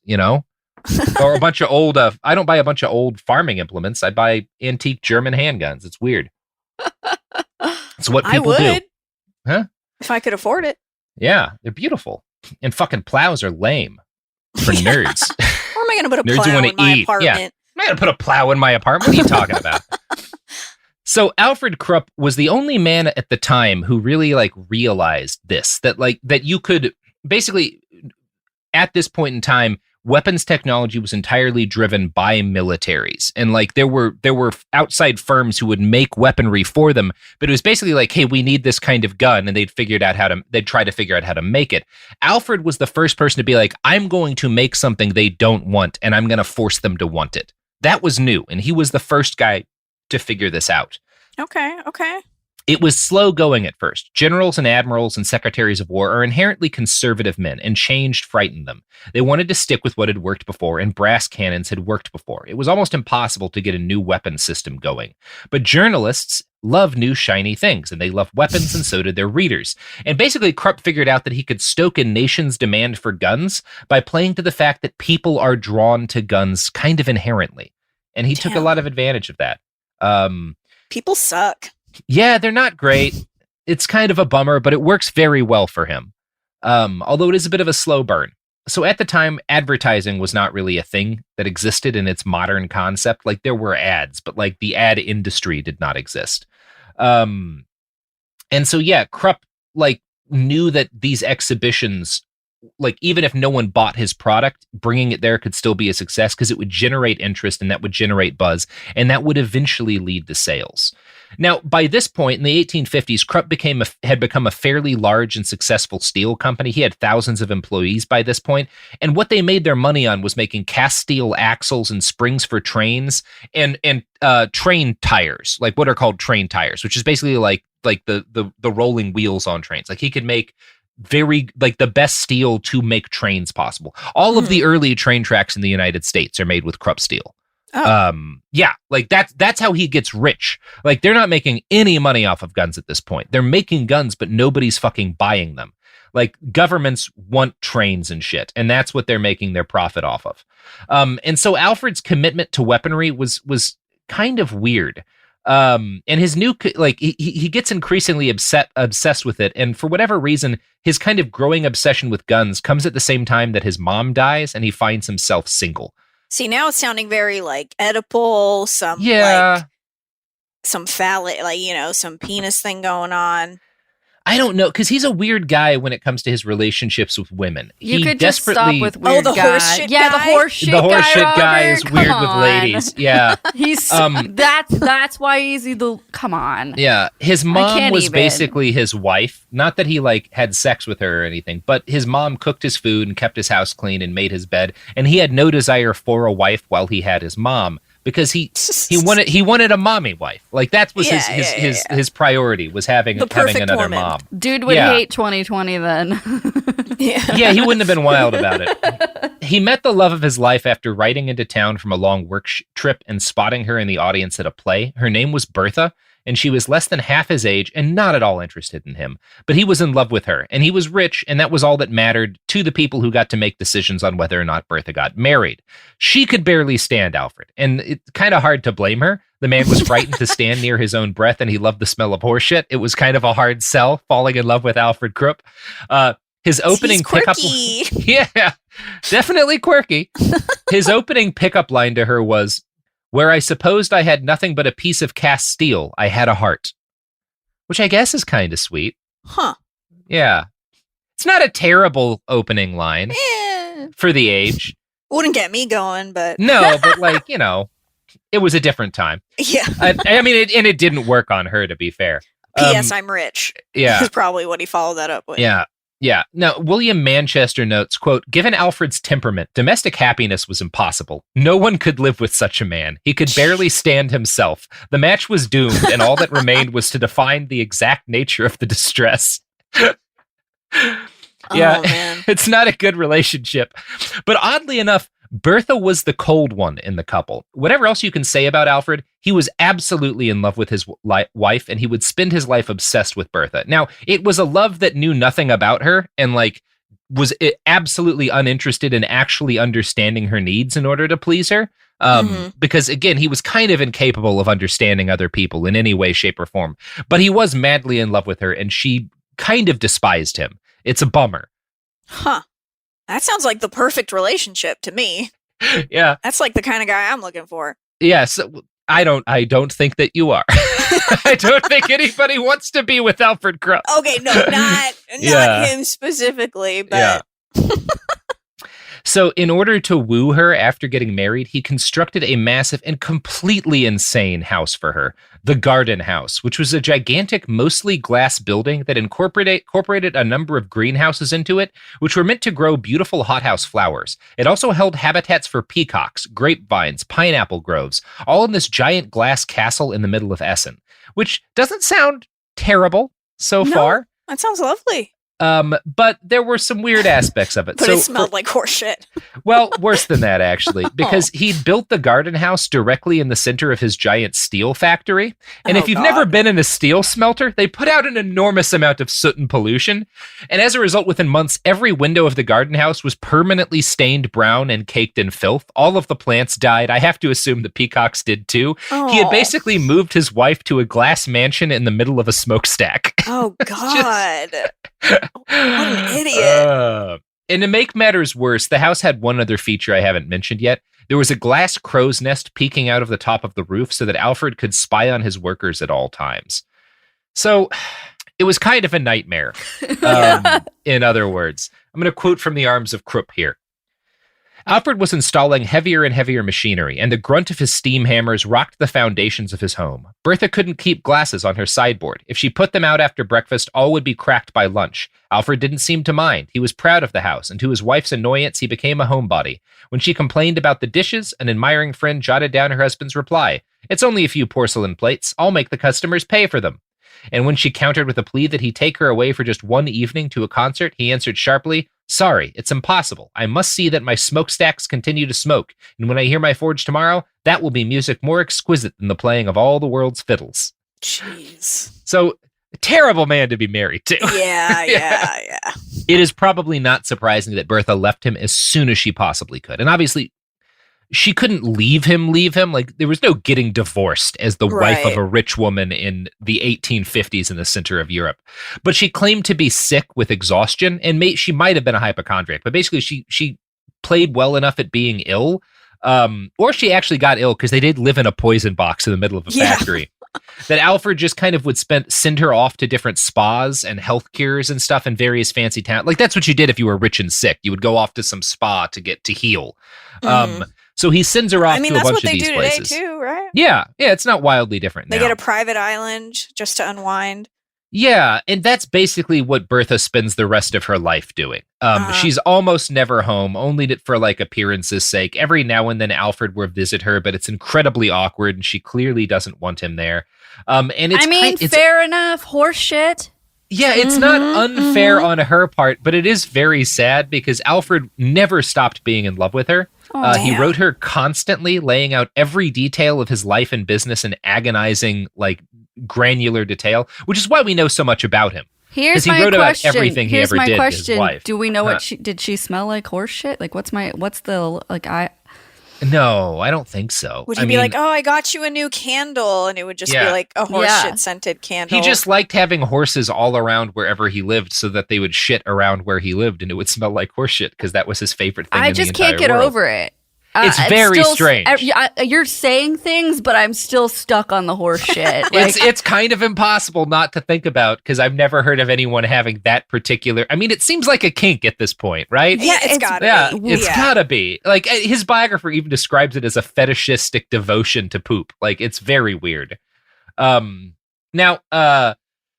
or a bunch of old, I don't buy a bunch of old farming implements. I buy antique German handguns. It's weird. It's what people do. Huh? If I could afford it. Yeah, they're beautiful. And fucking plows are lame for nerds. Where am I going to put a Nerds plow who wanna in my eat. apartment? Yeah. I'm going to put a plow in my apartment. What are you talking about? So Alfred Krupp was the only man at the time who really realized this, that you could basically, at this point in time, weapons technology was entirely driven by militaries. And there were outside firms who would make weaponry for them, but it was basically hey, we need this kind of gun, and they'd try to figure out how to make it. Alfred was the first person to be I'm going to make something they don't want, and I'm going to force them to want it. That was new, and he was the first guy to figure this out. Okay. It was slow going at first. Generals and admirals and secretaries of war are inherently conservative men, and change frightened them. They wanted to stick with what had worked before, and brass cannons had worked before. It was almost impossible to get a new weapon system going. But journalists love new shiny things, and they love weapons, and so did their readers. And basically, Krupp figured out that he could stoke a nation's demand for guns by playing to the fact that people are drawn to guns kind of inherently. And he took a lot of advantage of that. People suck. Yeah, they're not great. It's kind of a bummer, but it works very well for him. Although it is a bit of a slow burn. So at the time, advertising was not really a thing that existed in its modern concept. There were ads, but the ad industry did not exist. And so, yeah, Krupp knew that these exhibitions, even if no one bought his product, bringing it there could still be a success because it would generate interest, and that would generate buzz, and that would eventually lead to sales. Now, by this point in the 1850s, Krupp had become a fairly large and successful steel company. He had thousands of employees by this point, and what they made their money on was making cast steel axles and springs for trains and train tires, what are called train tires, which is basically the rolling wheels on trains. He could make the best steel to make trains possible. All of the early train tracks in the United States are made with Krupp steel. Oh. Yeah, that's how he gets rich. They're not making any money off of guns at this point. They're making guns, but nobody's fucking buying them. Governments want trains and shit, and that's what they're making their profit off of. And so Alfred's commitment to weaponry was kind of weird. And his new, he gets increasingly obsessed with it. And for whatever reason, his kind of growing obsession with guns comes at the same time that his mom dies, and he finds himself single. See, now it's sounding very Oedipal, some phallic, some penis thing going on. I don't know, because he's a weird guy when it comes to his relationships with women. You could just stop with weird guy. Horse shit yeah, guy? The horse shit guy. The horse shit guy Robert, is weird with ladies. Yeah. He's that's why he's come on. Yeah. His mom was basically his wife. Not that he had sex with her or anything, but his mom cooked his food and kept his house clean and made his bed, and he had no desire for a wife while he had his mom. Because he wanted a mommy wife. That was his priority, was having another woman. mom. Dude would hate 2020 then. Yeah, he wouldn't have been wild about it. He met the love of his life after riding into town from a long work trip and spotting her in the audience at a play. Her name was Bertha, and she was less than half his age and not at all interested in him. But he was in love with her, and he was rich, and that was all that mattered to the people who got to make decisions on whether or not Bertha got married. She could barely stand Alfred, and it's kind of hard to blame her. The man was frightened to stand near his own breath, and he loved the smell of horseshit. It was kind of a hard sell, falling in love with Alfred Krupp. His opening pickup, yeah, definitely quirky. His opening pickup line to her was, "Where I supposed I had nothing but a piece of cast steel, I had a heart." Which I guess is kind of sweet. Huh. Yeah. It's not a terrible opening line for the age. Wouldn't get me going, but... No, but it was a different time. Yeah. I mean, it didn't work on her, to be fair. P.S. I'm rich. Yeah. Is probably what he followed that up with. Yeah. Yeah. Now, William Manchester notes, quote, "Given Alfred's temperament, domestic happiness was impossible. No one could live with such a man. He could barely stand himself. The match was doomed, and all that remained was to define the exact nature of the distress." Yeah, it's not a good relationship. But oddly enough, Bertha was the cold one in the couple. Whatever else you can say about Alfred, he was absolutely in love with his wife, and he would spend his life obsessed with Bertha. Now, it was a love that knew nothing about her and was absolutely uninterested in actually understanding her needs in order to please her. Because again, he was kind of incapable of understanding other people in any way, shape, or form. But he was madly in love with her, and she kind of despised him. It's a bummer. Huh. That sounds like the perfect relationship to me. Yeah. That's like the kind of guy I'm looking for. Yes. I don't think that you are. I don't think anybody wants to be with Alfred Krupp. Okay, no, not him specifically, but So in order to woo her after getting married, he constructed a massive and completely insane house for her, the Garden House, which was a gigantic, mostly glass building that incorporated a number of greenhouses into it, which were meant to grow beautiful hothouse flowers. It also held habitats for peacocks, grapevines, pineapple groves, all in this giant glass castle in the middle of Essen, which doesn't sound terrible so far. That sounds lovely. But there were some weird aspects of it. But it smelled like horse shit. Well, worse than that, actually, because he'd built the garden house directly in the center of his giant steel factory. And if you've never been in a steel smelter, they put out an enormous amount of soot and pollution. And as a result, within months, every window of the garden house was permanently stained brown and caked in filth. All of the plants died. I have to assume the peacocks did too. He had basically moved his wife to a glass mansion in the middle of a smokestack. Oh, God. What an idiot. And to make matters worse, the house had one other feature I haven't mentioned yet. There was a glass crow's nest peeking out of the top of the roof so that Alfred could spy on his workers at all times. So it was kind of a nightmare, in other words. I'm going to quote from the arms of Krupp here. Alfred was installing heavier and heavier machinery, and the grunt of his steam hammers rocked the foundations of his home. Bertha couldn't keep glasses on her sideboard. If she put them out after breakfast, all would be cracked by lunch. Alfred didn't seem to mind. He was proud of the house, and to his wife's annoyance, he became a homebody. When she complained about the dishes, an admiring friend jotted down her husband's reply. "It's only a few porcelain plates. I'll make the customers pay for them." And when she countered with a plea that he take her away for just one evening to a concert, he answered sharply, "Sorry, it's impossible. I must see that my smokestacks continue to smoke, and when I hear my forge tomorrow, that will be music more exquisite than the playing of all the world's fiddles." Jeez. So, a terrible man to be married to. Yeah. It is probably not surprising that Bertha left him as soon as she possibly could. And obviously, she couldn't leave him. Like, there was no getting divorced as the wife of a rich woman in the 1850s in the center of Europe. But she claimed to be sick with exhaustion, and she might have been a hypochondriac. But basically, she played well enough at being ill, or she actually got ill because they did live in a poison box in the middle of a factory. That Alfred just kind of would send her off to different spas and health cures and stuff in various fancy towns. Like, that's what you did if you were rich and sick. You would go off to some spa to heal. So he sends her off to a bunch of these places. I mean, that's what they do today too, right? Yeah, it's not wildly different now. They get a private island just to unwind. Yeah, and that's basically what Bertha spends the rest of her life doing. She's almost never home, only for like appearances' sake. Every now and then Alfred will visit her, but it's incredibly awkward, and she clearly doesn't want him there. And it's fair enough. Horse shit. Yeah, it's not unfair on her part, but it is very sad because Alfred never stopped being in love with her. He wrote her constantly, laying out every detail of his life and business in agonizing, like, granular detail, which is why we know so much about him. Here's he my wrote question. about everything he ever did to his wife. Do we know what did she smell like horse shit? Like, No, I don't think so. Would he be like, "Oh, I got you a new candle," and it would just be like a horse shit scented candle? He just liked having horses all around wherever he lived, so that they would shit around where he lived, and it would smell like horse shit because that was his favorite thing. I just can't get over it. It's very strange. You're saying things, but I'm still stuck on the horse shit. It's kind of impossible not to think about because I've never heard of anyone having that particular. I mean, it seems like a kink at this point, right? Yeah, it's gotta be. It's gotta be. Like, his biographer even describes it as a fetishistic devotion to poop. Like, it's very weird.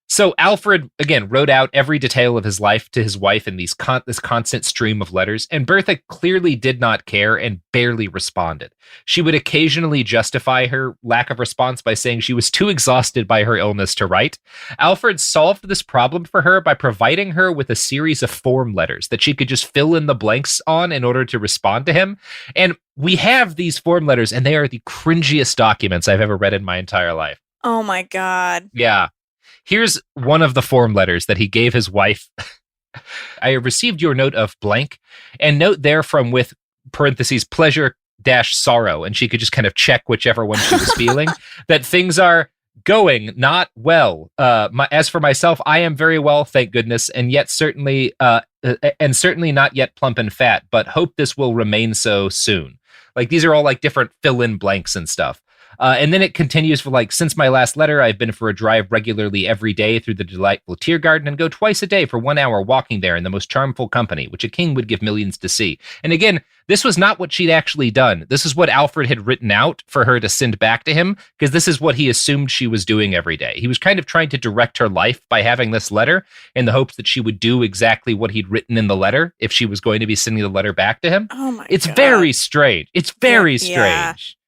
So Alfred, again, wrote out every detail of his life to his wife in this constant stream of letters, and Bertha clearly did not care and barely responded. She would occasionally justify her lack of response by saying she was too exhausted by her illness to write. Alfred solved this problem for her by providing her with a series of form letters that she could just fill in the blanks on in order to respond to him. And we have these form letters, and they are the cringiest documents I've ever read in my entire life. Oh my God. Yeah. Here's one of the form letters that he gave his wife I received your note of blank, and note there from with parentheses pleasure dash sorrow, and she could just kind of check whichever one she was feeling, that things are going not well. As for myself, I am very well, thank goodness, and yet certainly not yet plump and fat, but hope this will remain so soon. Like, these are all like different fill-in blanks and stuff. And then it continues for like, since my last letter, I've been for a drive regularly every day through the delightful Tiergarten and go twice a day for 1 hour walking there in the most charmful company, which a king would give millions to see. And again, this was not what she'd actually done. This is what Alfred had written out for her to send back to him, because this is what he assumed she was doing every day. He was kind of trying to direct her life by having this letter in the hopes that she would do exactly what he'd written in the letter if she was going to be sending the letter back to him. Oh my It's God. very strange. It's very strange.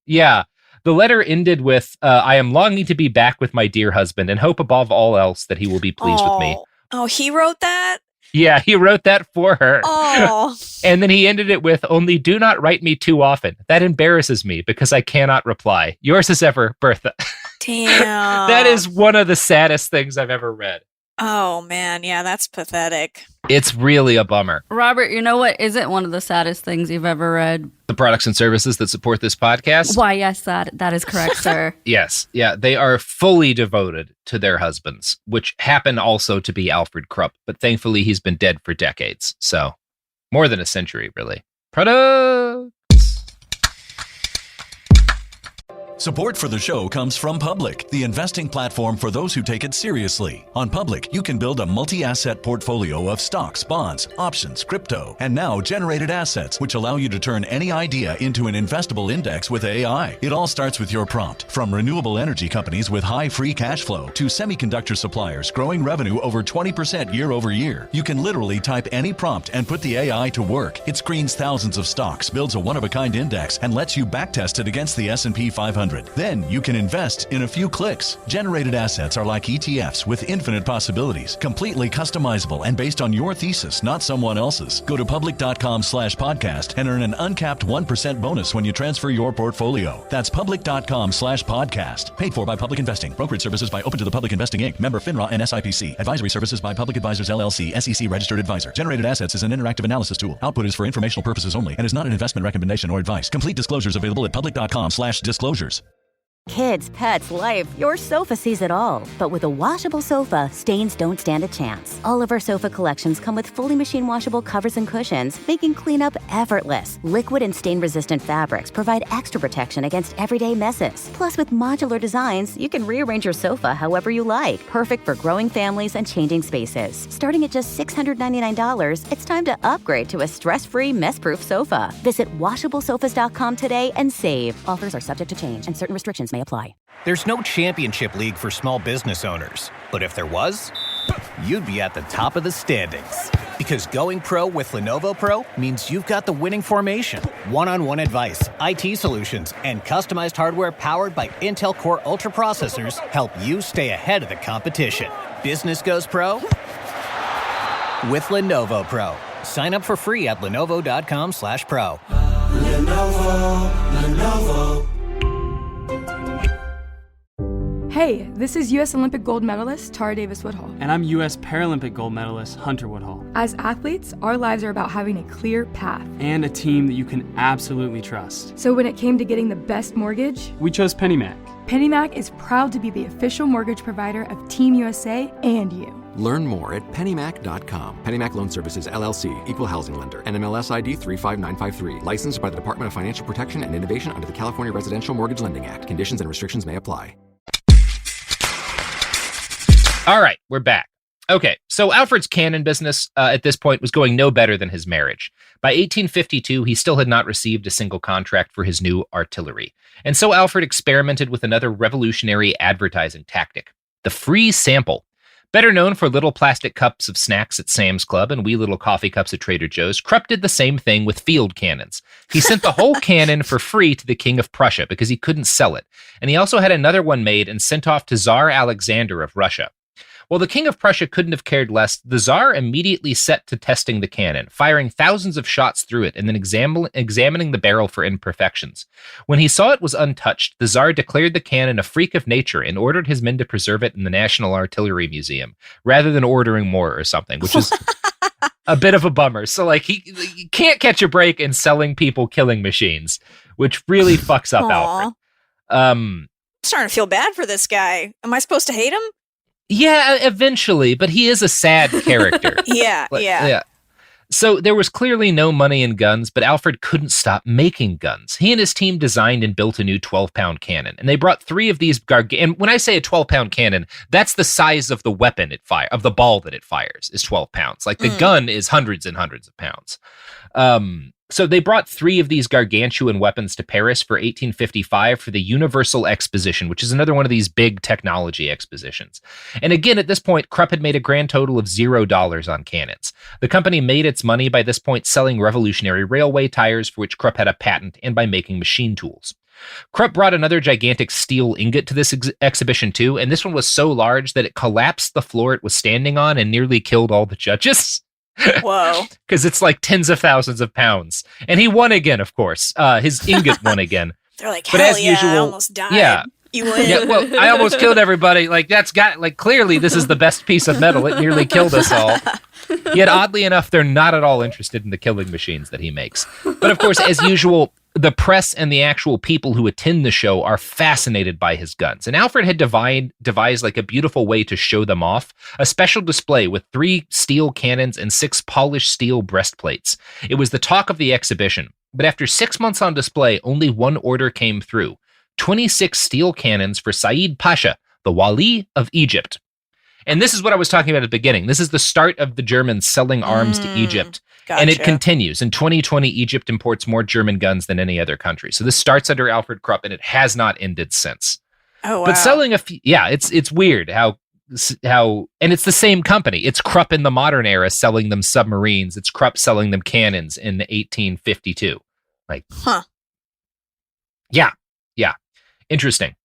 Yeah. The letter ended with, I am longing to be back with my dear husband and hope above all else that he will be pleased with me. Oh, he wrote that? Yeah, he wrote that for her. Oh. And then he ended it with, only do not write me too often. That embarrasses me because I cannot reply. Yours as ever, Bertha. Damn. That is one of the saddest things I've ever read. Oh, man. Yeah, that's pathetic. It's really a bummer. Robert, you know what isn't one of the saddest things you've ever read? The products and services that support this podcast? Why, yes, that is correct, sir. Yes. Yeah, they are fully devoted to their husbands, which happen also to be Alfred Krupp. But thankfully, he's been dead for decades. So, more than a century, really. Products! Support for the show comes from Public, the investing platform for those who take it seriously. On Public, you can build a multi-asset portfolio of stocks, bonds, options, crypto, and now generated assets, which allow you to turn any idea into an investable index with AI. It all starts with your prompt. From renewable energy companies with high free cash flow to semiconductor suppliers growing revenue over 20% year over year, you can literally type any prompt and put the AI to work. It screens thousands of stocks, builds a one-of-a-kind index, and lets you backtest it against the S&P 500. Then you can invest in a few clicks. Generated assets are like ETFs with infinite possibilities, completely customizable and based on your thesis, not someone else's. Go to public.com/podcast and earn an uncapped 1% bonus when you transfer your portfolio. That's public.com/podcast. Paid for by Public Investing. Brokerage services by Open to the Public Investing Inc. Member FINRA and SIPC. Advisory services by Public Advisors LLC, SEC registered advisor. Generated assets is an interactive analysis tool. Output is for informational purposes only and is not an investment recommendation or advice. Complete disclosures available at public.com/disclosures. Kids, pets, life, your sofa sees it all. But with a washable sofa, stains don't stand a chance. All of our sofa collections come with fully machine washable covers and cushions, making cleanup effortless. Liquid and stain-resistant fabrics provide extra protection against everyday messes. Plus, with modular designs, you can rearrange your sofa however you like. Perfect for growing families and changing spaces. Starting at just $699, it's time to upgrade to a stress-free, mess-proof sofa. Visit washablesofas.com today and save. Offers are subject to change and certain restrictions may apply. There's no championship league for small business owners, but if there was, you'd be at the top of the standings. Because going pro with Lenovo Pro means you've got the winning formation. One-on-one advice, IT solutions, and customized hardware powered by Intel Core Ultra processors help you stay ahead of the competition. Business goes pro with Lenovo Pro. Sign up for free at lenovo.com/pro. Lenovo. Hey, this is U.S. Olympic gold medalist Tara Davis Woodhull. And I'm U.S. Paralympic gold medalist Hunter Woodhull. As athletes, our lives are about having a clear path. And a team that you can absolutely trust. So when it came to getting the best mortgage, we chose PennyMac. PennyMac is proud to be the official mortgage provider of Team USA and you. Learn more at pennymac.com. PennyMac Loan Services, LLC, Equal Housing Lender, NMLS ID 35953. Licensed by the Department of Financial Protection and Innovation under the California Residential Mortgage Lending Act. Conditions and restrictions may apply. All right, we're back. Okay, so Alfred's cannon business at this point was going no better than his marriage. By 1852, he still had not received a single contract for his new artillery. And so Alfred experimented with another revolutionary advertising tactic, the free sample. Better known for little plastic cups of snacks at Sam's Club and wee little coffee cups at Trader Joe's, Krupp did the same thing with field cannons. He sent the whole cannon for free to the King of Prussia because he couldn't sell it. And he also had another one made and sent off to Tsar Alexander of Russia. While the King of Prussia couldn't have cared less, the Tsar immediately set to testing the cannon, firing thousands of shots through it and then examining the barrel for imperfections. When he saw it was untouched, the Tsar declared the cannon a freak of nature and ordered his men to preserve it in the National Artillery Museum, rather than ordering more or something, which is a bit of a bummer. So, like, he can't catch a break in selling people killing machines, which really fucks up Alfred. I'm starting to feel bad for this guy. Am I supposed to hate him? Yeah, eventually, but he is a sad character. Yeah. So there was clearly no money in guns, but Alfred couldn't stop making guns. He and his team designed and built a new 12-pound cannon, and they brought 3 of these and when I say a 12-pound cannon, that's the size of the weapon of the ball that it fires is 12 pounds. Like the gun is hundreds and hundreds of pounds. So they brought 3 of these gargantuan weapons to Paris for 1855 for the Universal Exposition, which is another one of these big technology expositions. And again, at this point, Krupp had made a grand total of $0 on cannons. The company made its money by this point selling revolutionary railway tires, for which Krupp had a patent, and by making machine tools. Krupp brought another gigantic steel ingot to this exhibition too, and this one was so large that it collapsed the floor it was standing on and nearly killed all the judges. Whoa. Because it's like tens of thousands of pounds. And he won again, of course. His ingot won again. They're like, hell, but as usual, I almost died. Yeah. You win. Yeah, well, I almost killed everybody. Like, clearly this is the best piece of metal. It nearly killed us all. Yet, oddly enough, they're not at all interested in the killing machines that he makes. But of course, as usual, the press and the actual people who attend the show are fascinated by his guns. And Alfred had devised like a beautiful way to show them off, a special display with 3 steel cannons and 6 polished steel breastplates. It was the talk of the exhibition. But after 6 months on display, only one order came through. 26 steel cannons for Said Pasha, the Wali of Egypt. And this is what I was talking about at the beginning. This is the start of the Germans selling arms to Egypt. Gotcha. And it continues. In 2020, Egypt imports more German guns than any other country. So this starts under Alfred Krupp, and it has not ended since. Oh, wow. But selling it's weird how, and it's the same company. It's Krupp in the modern era selling them submarines. It's Krupp selling them cannons in 1852. Like, Yeah. Interesting.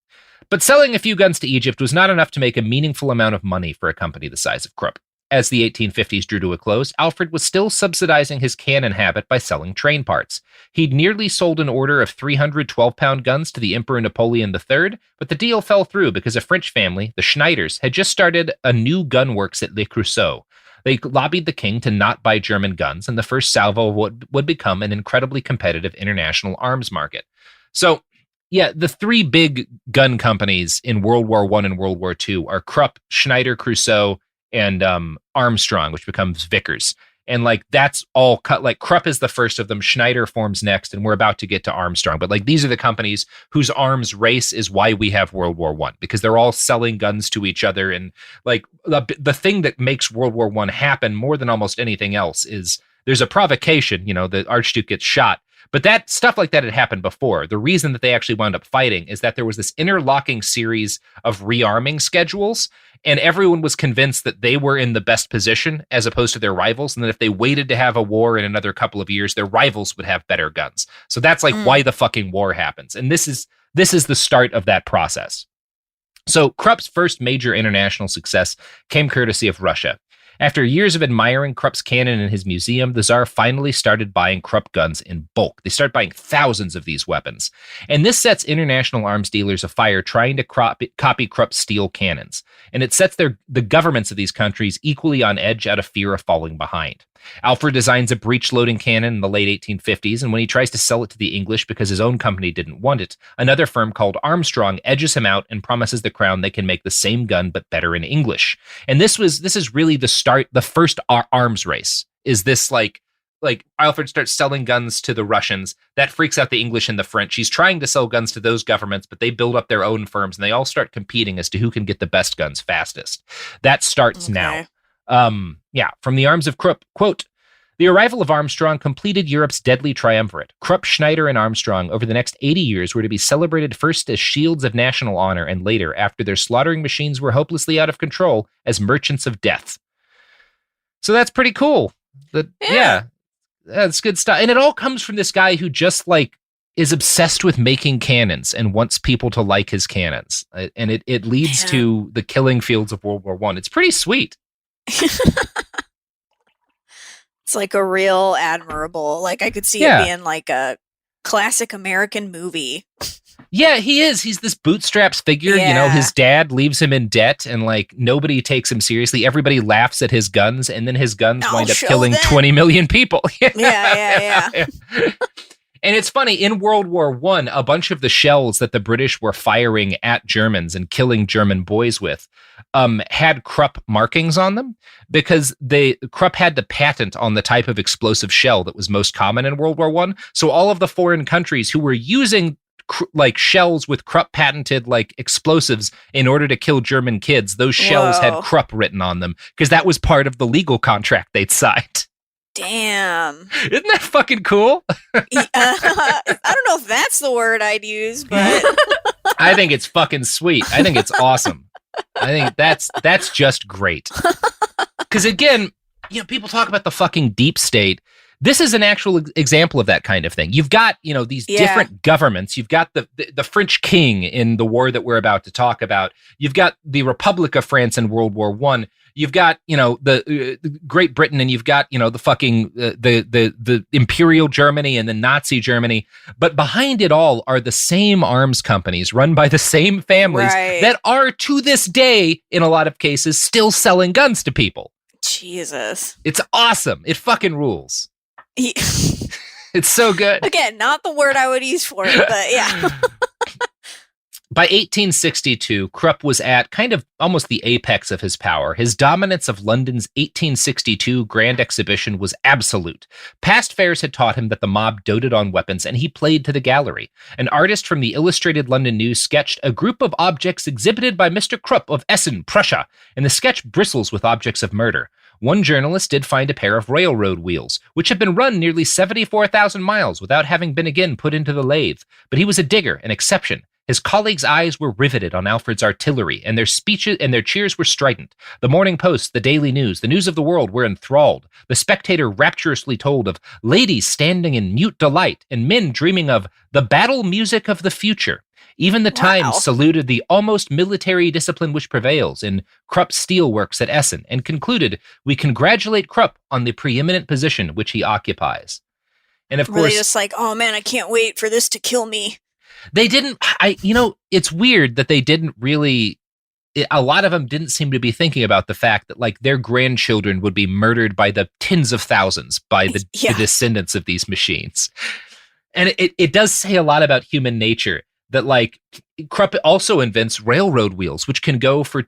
But selling a few guns to Egypt was not enough to make a meaningful amount of money for a company the size of Krupp. As the 1850s drew to a close, Alfred was still subsidizing his cannon habit by selling train parts. He'd nearly sold an order of 300 12-pound guns to the Emperor Napoleon III, but the deal fell through because a French family, the Schneiders, had just started a new gunworks at Le Creusot. They lobbied the king to not buy German guns, and the first salvo would become an incredibly competitive international arms market. So, yeah, the 3 big gun companies in World War I and World War II are Krupp, Schneider, Creusot, and Armstrong, which becomes Vickers. And like that's all cut. Like Krupp is the first of them. Schneider forms next, and we're about to get to Armstrong. But like these are the companies whose arms race is why we have World War I, because they're all selling guns to each other. And like the thing that makes World War I happen more than almost anything else is there's a provocation. The Archduke gets shot. But that stuff like that had happened before. The reason that they actually wound up fighting is that there was this interlocking series of rearming schedules, and everyone was convinced that they were in the best position as opposed to their rivals, and that if they waited to have a war in another couple of years, their rivals would have better guns. So that's like why the fucking war happens. And this is the start of that process. So Krupp's first major international success came courtesy of Russia. After years of admiring Krupp's cannon in his museum, the Tsar finally started buying Krupp guns in bulk. They start buying thousands of these weapons. And this sets international arms dealers afire trying to copy Krupp's steel cannons. And it sets the governments of these countries equally on edge out of fear of falling behind. Alfred designs a breech-loading cannon in the late 1850s, and when he tries to sell it to the English because his own company didn't want it, another firm called Armstrong edges him out and promises the crown they can make the same gun but better in English. And this is really the first arms race. Is this like Alfred starts selling guns to the Russians, that freaks out the English and the French. He's trying to sell guns to those governments, but they build up their own firms and they all start competing as to who can get the best guns fastest. That starts now. From the arms of Krupp, quote, "The arrival of Armstrong completed Europe's deadly triumvirate. Krupp, Schneider, and Armstrong over the next 80 years were to be celebrated first as shields of national honor and later, after their slaughtering machines were hopelessly out of control, as merchants of death." So that's pretty cool. That's good stuff. And it all comes from this guy who just like is obsessed with making cannons and wants people to like his cannons. And it leads to the killing fields of World War I. It's pretty sweet. It's like a real admirable, like I could see it being like a classic American movie. Yeah, he is. He's this bootstraps figure. You know, his dad leaves him in debt and like nobody takes him seriously. Everybody laughs at his guns and then his guns wind up killing 20 million people. Yeah. And it's funny, in World War I, a bunch of the shells that the British were firing at Germans and killing German boys with had Krupp markings on them because Krupp had the patent on the type of explosive shell that was most common in World War I. So all of the foreign countries who were using like shells with Krupp patented like explosives in order to kill German kids, those shells had Krupp written on them because that was part of the legal contract they'd signed. Damn. Isn't that fucking cool? I don't know if that's the word I'd use, but I think it's fucking sweet. I think it's awesome. I think that's just great. Because again, you know, people talk about the fucking deep state. This is an actual example of that kind of thing. You've got, you know, these different governments. You've got the French king in the war that we're about to talk about. You've got the Republic of France in World War I. You've got, you know, the Great Britain, and you've got, you know, the fucking the Imperial Germany and the Nazi Germany. But behind it all are the same arms companies run by the same families that are to this day, in a lot of cases, still selling guns to people. Jesus. It's awesome. It fucking rules. It's so good. Again, not the word I would use for it, but yeah. By 1862, Krupp was at kind of almost the apex of his power. His dominance of London's 1862 Grand Exhibition was absolute. Past fairs had taught him that the mob doted on weapons, and he played to the gallery. An artist from the Illustrated London News sketched a group of objects exhibited by Mr. Krupp of Essen, Prussia, and the sketch bristles with objects of murder. One journalist did find a pair of railroad wheels, which had been run nearly 74,000 miles without having been again put into the lathe. But he was a digger, an exception. His colleagues' eyes were riveted on Alfred's artillery, and their speeches and their cheers were strident. The Morning Post, the Daily News, the News of the World were enthralled. The Spectator rapturously told of ladies standing in mute delight and men dreaming of the battle music of the future. Even the Times saluted the almost military discipline which prevails in Krupp's steelworks at Essen and concluded, "We congratulate Krupp on the preeminent position which he occupies." And of course, just like, oh man, I can't wait for this to kill me. They didn't, it's weird that they didn't really, a lot of them didn't seem to be thinking about the fact that like their grandchildren would be murdered by the tens of thousands by the descendants of these machines. And it does say a lot about human nature that like Krupp also invents railroad wheels, which can go for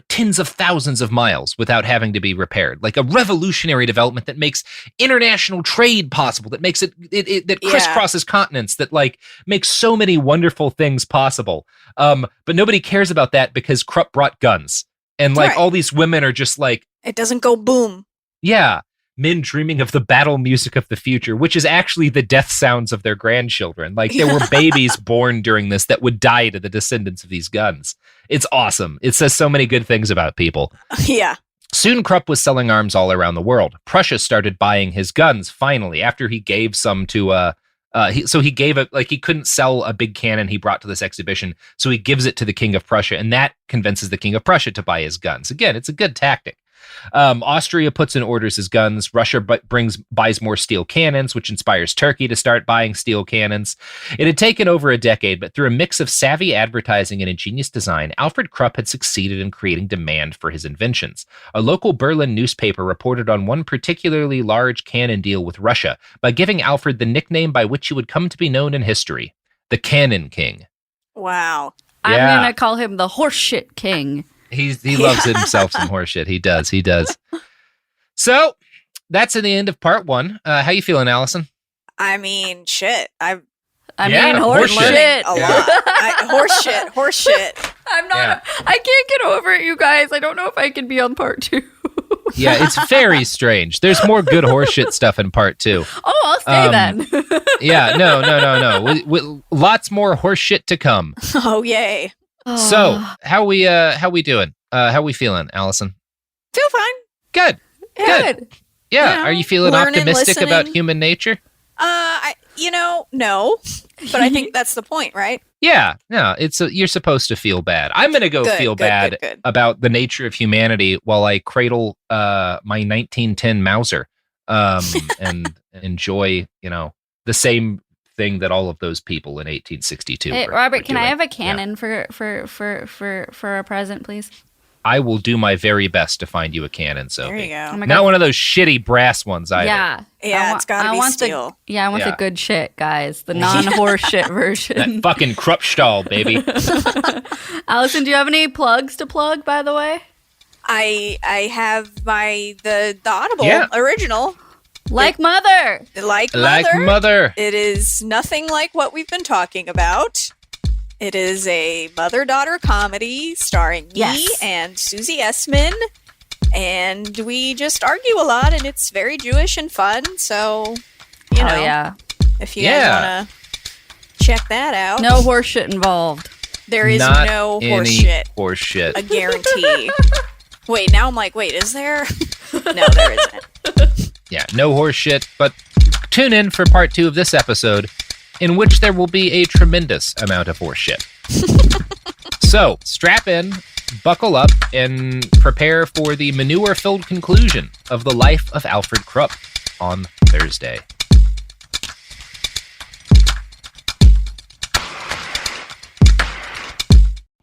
tens of thousands of miles without having to be repaired. Like a revolutionary development that makes international trade possible, that makes it that crisscrosses continents, that like makes so many wonderful things possible. But nobody cares about that because Krupp brought guns. And like all these women are just like, it doesn't go boom. Yeah. Men dreaming of the battle music of the future, which is actually the death sounds of their grandchildren. Like there were babies born during this that would die to the descendants of these guns. It's awesome. It says so many good things about people. Yeah. Soon Krupp was selling arms all around the world. Prussia started buying his guns finally after he gave some to he gave it, like he couldn't sell a big cannon he brought to this exhibition, so he gives it to the King of Prussia, and that convinces the King of Prussia to buy his guns. Again, it's a good tactic. Austria puts in orders his guns. Russia buys more steel cannons, which inspires Turkey to start buying steel cannons. It had taken over a decade, but through a mix of savvy advertising and ingenious design, Alfred Krupp had succeeded in creating demand for his inventions. A local Berlin newspaper reported on one particularly large cannon deal with Russia by giving Alfred the nickname by which he would come to be known in history, the Cannon King. Wow. I'm going to call him the Horseshit King. He loves himself some horseshit. He does. So that's the end of part one. How you feeling, Allison? I mean, shit. I mean, horseshit. A lot. Horseshit. I'm not. I can't get over it, you guys. I don't know if I can be on part two. Yeah, it's very strange. There's more good horseshit stuff in part two. Oh, I'll stay then. Yeah, no. Lots more horseshit to come. Oh, yay. So, how we doing? How we feeling, Allison? Feel fine. Good. Yeah. Are you feeling Learning, optimistic listening. about human nature? No. But I think that's the point, right? Yeah, no, you're supposed to feel bad. I'm going to go feel bad about the nature of humanity while I cradle my 1910 Mauser and enjoy, the same thing that all of those people in 1862. Hey, Robert, can I have a cannon for a present, please? I will do my very best to find you a cannon, Sophie. There you go. Oh Not one of those shitty brass ones either. Yeah, it's got to be steel. I want the good shit, guys. The non-horse shit version. That fucking Kruppstahl, baby. Allison, do you have any plugs to plug, by the way? I have the Audible original. Like Mother. Like Mother. It is nothing like what we've been talking about. It is a mother-daughter comedy starring me and Susie Essman. And we just argue a lot, and it's very Jewish and fun. So, if you guys want to check that out. No horse shit involved. There is no horse shit. Horse shit. A guarantee. Wait, now I'm like, is there? No, there isn't. Yeah, no horse shit. But tune in for part 2 of this episode, in which there will be a tremendous amount of horse shit. So, strap in, buckle up, and prepare for the manure-filled conclusion of the life of Alfred Krupp on Thursday.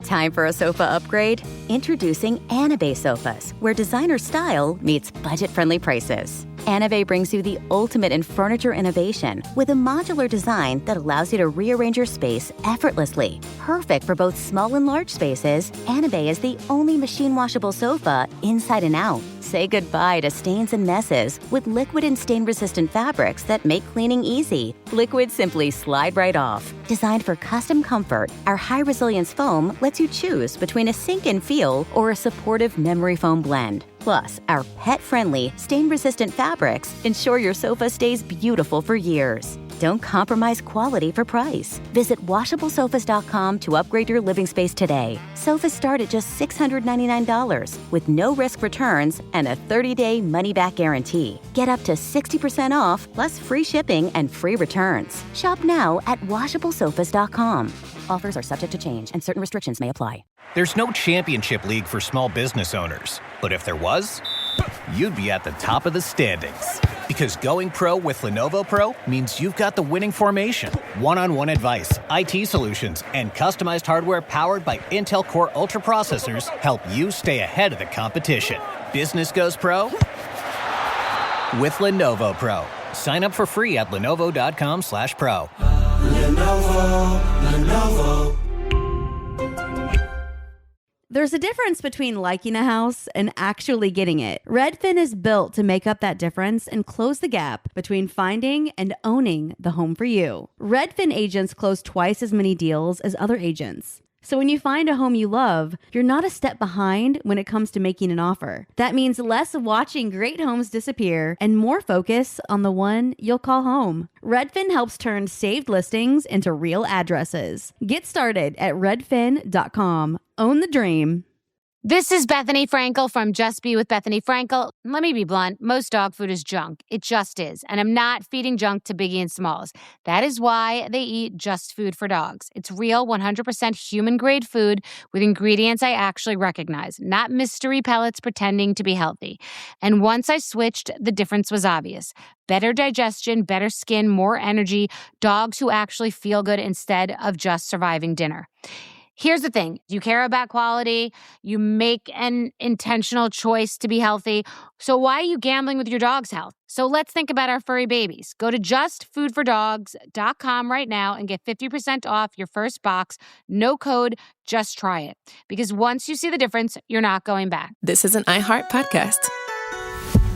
Time for a sofa upgrade? Introducing Anabay sofas, where designer style meets budget-friendly prices. Anabay brings you the ultimate in furniture innovation with a modular design that allows you to rearrange your space effortlessly. Perfect for both small and large spaces, Anabay is the only machine-washable sofa inside and out. Say goodbye to stains and messes with liquid and stain-resistant fabrics that make cleaning easy. Liquids simply slide right off. Designed for custom comfort, our high-resilience foam lets you choose between a sink-in feel or a supportive memory foam blend. Plus, our pet-friendly, stain-resistant fabrics ensure your sofa stays beautiful for years. Don't compromise quality for price. Visit WashableSofas.com to upgrade your living space today. Sofas start at just $699 with no risk returns and a 30-day money-back guarantee. Get up to 60% off plus free shipping and free returns. Shop now at WashableSofas.com. Offers are subject to change and certain restrictions may apply. There's no championship league for small business owners, but if there was, you'd be at the top of the standings. Because going pro with Lenovo Pro means you've got the winning formation. One-on-one advice, IT solutions, and customized hardware powered by Intel Core Ultra processors help you stay ahead of the competition. Business goes pro with Lenovo Pro. Sign up for free at lenovo.com/pro. Lenovo. There's a difference between liking a house and actually getting it. Redfin is built to make up that difference and close the gap between finding and owning the home for you. Redfin agents close twice as many deals as other agents. So when you find a home you love, you're not a step behind when it comes to making an offer. That means less watching great homes disappear and more focus on the one you'll call home. Redfin helps turn saved listings into real addresses. Get started at redfin.com. Own the dream. This is Bethany Frankel from Just Be with Bethany Frankel. Let me be blunt. Most dog food is junk. It just is. And I'm not feeding junk to Biggie and Smalls. That is why they eat Just Food for Dogs. It's real, 100% human-grade food with ingredients I actually recognize, not mystery pellets pretending to be healthy. And once I switched, the difference was obvious. Better digestion, better skin, more energy, dogs who actually feel good instead of just surviving dinner. Here's the thing. You care about quality. You make an intentional choice to be healthy. So why are you gambling with your dog's health? So let's think about our furry babies. Go to justfoodfordogs.com right now and get 50% off your first box. No code, just try it. Because once you see the difference, you're not going back. This is an iHeart podcast.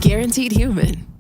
Guaranteed human.